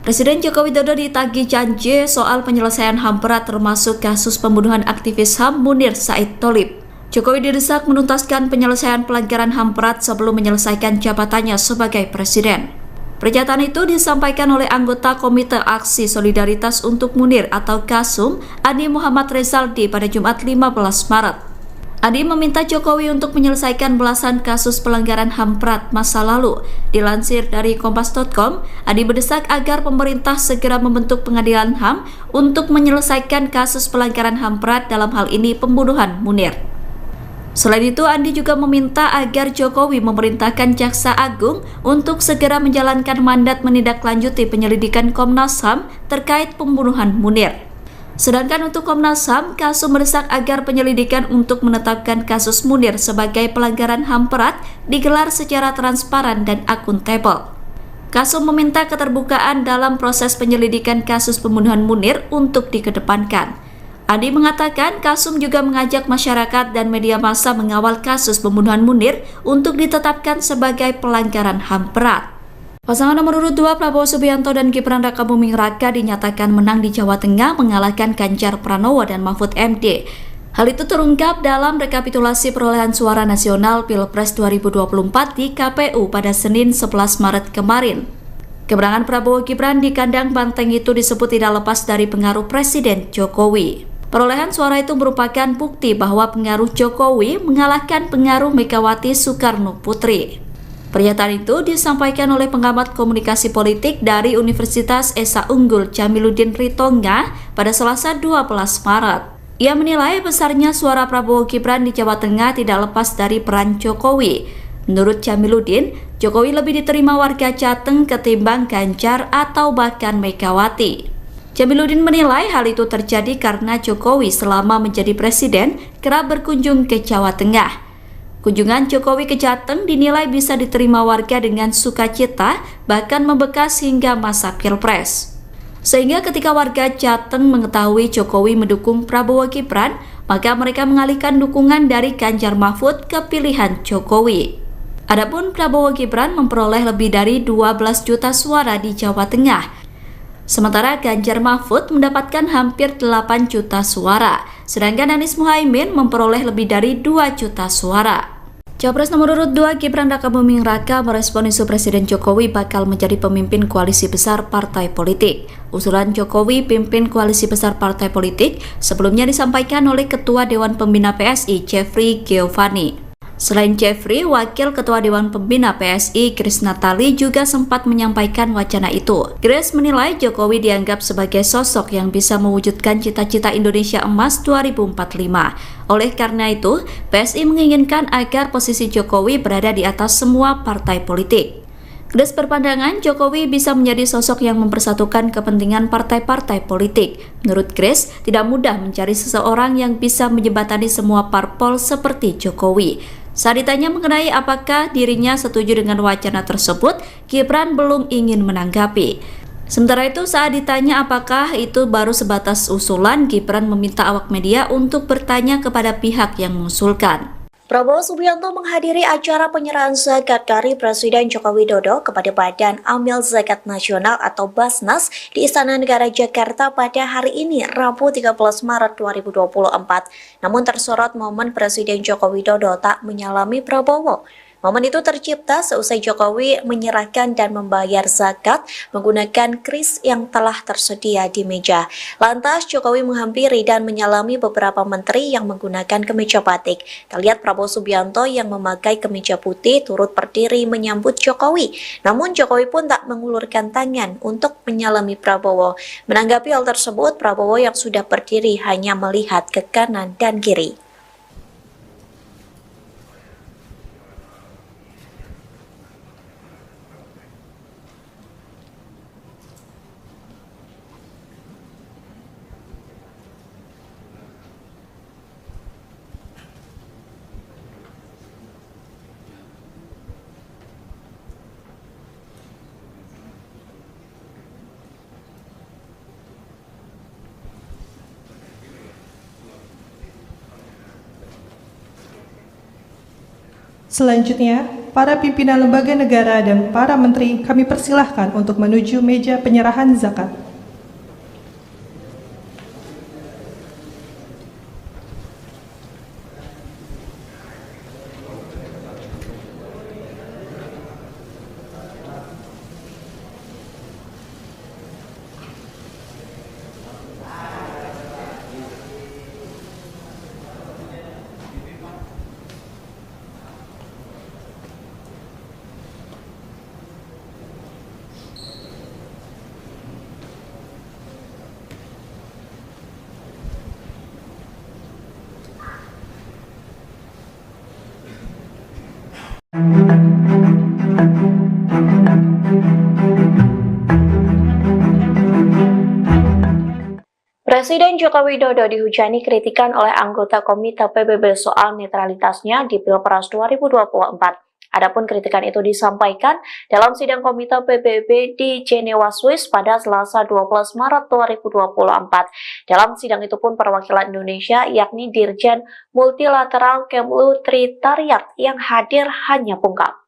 Presiden Joko Widodo ditagih janji soal penyelesaian HAM berat termasuk kasus pembunuhan aktivis HAM Munir Said Tholib. Jokowi didesak menuntaskan penyelesaian pelanggaran HAM berat sebelum menyelesaikan jabatannya sebagai presiden. Pernyataan itu disampaikan oleh anggota Komite Aksi Solidaritas untuk Munir atau KASUM, Adi Muhammad Rezaldi pada Jumat 15 Maret. Adi meminta Jokowi untuk menyelesaikan belasan kasus pelanggaran HAM berat masa lalu. Dilansir dari Kompas.com, Adi mendesak agar pemerintah segera membentuk pengadilan HAM untuk menyelesaikan kasus pelanggaran HAM berat dalam hal ini pembunuhan Munir. Selain itu, Andi juga meminta agar Jokowi memerintahkan Jaksa Agung untuk segera menjalankan mandat menindaklanjuti penyelidikan Komnas HAM terkait pembunuhan Munir. Sedangkan untuk Komnas HAM, KASUM mendesak agar penyelidikan untuk menetapkan kasus Munir sebagai pelanggaran HAM berat digelar secara transparan dan akuntabel. KASUM meminta keterbukaan dalam proses penyelidikan kasus pembunuhan Munir untuk dikedepankan. Andi mengatakan KASUM juga mengajak masyarakat dan media massa mengawal kasus pembunuhan Munir untuk ditetapkan sebagai pelanggaran HAM berat. Pasangan nomor urut 2 Prabowo Subianto dan Gibran Rakabuming Raka dinyatakan menang di Jawa Tengah mengalahkan Ganjar Pranowo dan Mahfud MD. Hal itu terungkap dalam rekapitulasi perolehan suara nasional Pilpres 2024 di KPU pada Senin 11 Maret kemarin. Kemenangan Prabowo Gibran di kandang banteng itu disebut tidak lepas dari pengaruh Presiden Jokowi. Perolehan suara itu merupakan bukti bahwa pengaruh Jokowi mengalahkan pengaruh Megawati Soekarno Putri. Pernyataan itu disampaikan oleh pengamat komunikasi politik dari Universitas Esa Unggul Jamiluddin Ritonga pada Selasa 12 Maret. Ia menilai besarnya suara Prabowo Gibran di Jawa Tengah tidak lepas dari peran Jokowi. Menurut Jamiluddin, Jokowi lebih diterima warga Jateng ketimbang Ganjar atau bahkan Megawati. Jamiluddin menilai hal itu terjadi karena Jokowi selama menjadi presiden kerap berkunjung ke Jawa Tengah. Kunjungan Jokowi ke Jateng dinilai bisa diterima warga dengan sukacita, bahkan membekas hingga masa Pilpres. Sehingga ketika warga Jateng mengetahui Jokowi mendukung Prabowo Gibran, maka mereka mengalihkan dukungan dari Ganjar Mahfud ke pilihan Jokowi. Adapun Prabowo Gibran memperoleh lebih dari 12 juta suara di Jawa Tengah. Sementara Ganjar Mahfud mendapatkan hampir 8 juta suara, sedangkan Anies Muhaimin memperoleh lebih dari 2 juta suara. Capres nomor urut 2 Gibran Rakabuming Raka merespon isu Presiden Jokowi bakal menjadi pemimpin koalisi besar partai politik. Usulan Jokowi pimpin koalisi besar partai politik sebelumnya disampaikan oleh Ketua Dewan Pembina PSI Jeffrey Giovanni. Selain Jeffrey, Wakil Ketua Dewan Pembina PSI Grace Natali juga sempat menyampaikan wacana itu. Grace menilai Jokowi dianggap sebagai sosok yang bisa mewujudkan cita-cita Indonesia Emas 2045. Oleh karena itu, PSI menginginkan agar posisi Jokowi berada di atas semua partai politik. Grace berpandangan Jokowi bisa menjadi sosok yang mempersatukan kepentingan partai-partai politik. Menurut Grace, tidak mudah mencari seseorang yang bisa menjembatani semua parpol seperti Jokowi. Saat ditanya mengenai apakah dirinya setuju dengan wacana tersebut, Gibran belum ingin menanggapi. Sementara itu, saat ditanya apakah itu baru sebatas usulan, Gibran meminta awak media untuk bertanya kepada pihak yang mengusulkan. Prabowo Subianto menghadiri acara penyerahan zakat dari Presiden Joko Widodo kepada Badan Amil Zakat Nasional atau Basnas di Istana Negara Jakarta pada hari ini, Rabu 13 Maret 2024. Namun tersorot momen Presiden Joko Widodo tak menyalami Prabowo. Momen itu tercipta seusai Jokowi menyerahkan dan membayar zakat menggunakan kris yang telah tersedia di meja. Lantas Jokowi menghampiri dan menyalami beberapa menteri yang menggunakan kemeja batik. Kita lihat Prabowo Subianto yang memakai kemeja putih turut berdiri menyambut Jokowi. Namun Jokowi pun tak mengulurkan tangan untuk menyalami Prabowo. Menanggapi hal tersebut, Prabowo yang sudah berdiri hanya melihat ke kanan dan kiri. Selanjutnya, para pimpinan lembaga negara dan para menteri kami persilahkan untuk menuju meja penyerahan zakat. Presiden Joko Widodo dihujani kritikan oleh anggota Komite PBB soal netralitasnya di Pilpres 2024. Adapun kritikan itu disampaikan dalam sidang Komite PBB di Jenewa, Swiss pada Selasa 12 Maret 2024. Dalam sidang itu pun perwakilan Indonesia yakni Dirjen Multilateral Kemlu Tritariat yang hadir hanya pungkam.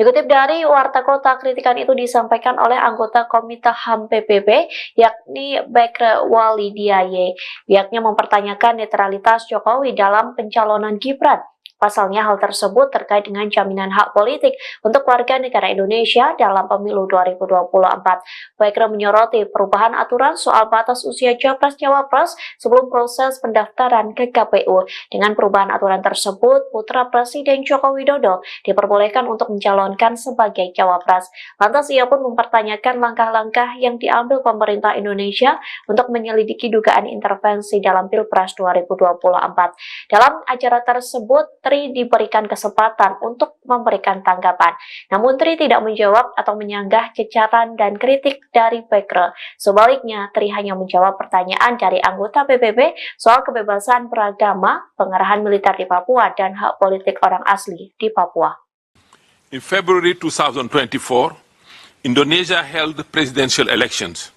Dikutip dari Warta Kota, kritikan itu disampaikan oleh anggota Komite HAM PBB, yakni Bekre Walidiaye. Pihaknya mempertanyakan netralitas Jokowi dalam pencalonan Gibran. Pasalnya hal tersebut terkait dengan jaminan hak politik untuk warga negara Indonesia dalam pemilu 2024. Baikra menyoroti perubahan aturan soal batas usia Capres-Cawapres sebelum proses pendaftaran ke KPU. Dengan perubahan aturan tersebut, putra Presiden Joko Widodo diperbolehkan untuk mencalonkan sebagai Cawapres. Lantas ia pun mempertanyakan langkah-langkah yang diambil pemerintah Indonesia untuk menyelidiki dugaan intervensi dalam Pilpres 2024. Dalam acara tersebut, Tri diberikan kesempatan untuk memberikan tanggapan. Namun Tri tidak menjawab atau menyanggah cecaran dan kritik dari Baikra. Sebaliknya, Tri hanya menjawab pertanyaan dari anggota PBB soal kebebasan beragama, pengerahan militer di Papua, dan hak politik orang asli di Papua. In February 2024, Indonesia held presidential elections.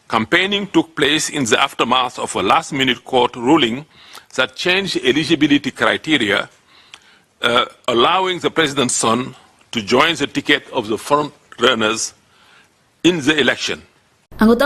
Campaigning took place in the aftermath of a last-minute court ruling that changed eligibility criteria, allowing the president's son to join the ticket of the front runners in the election. Anggota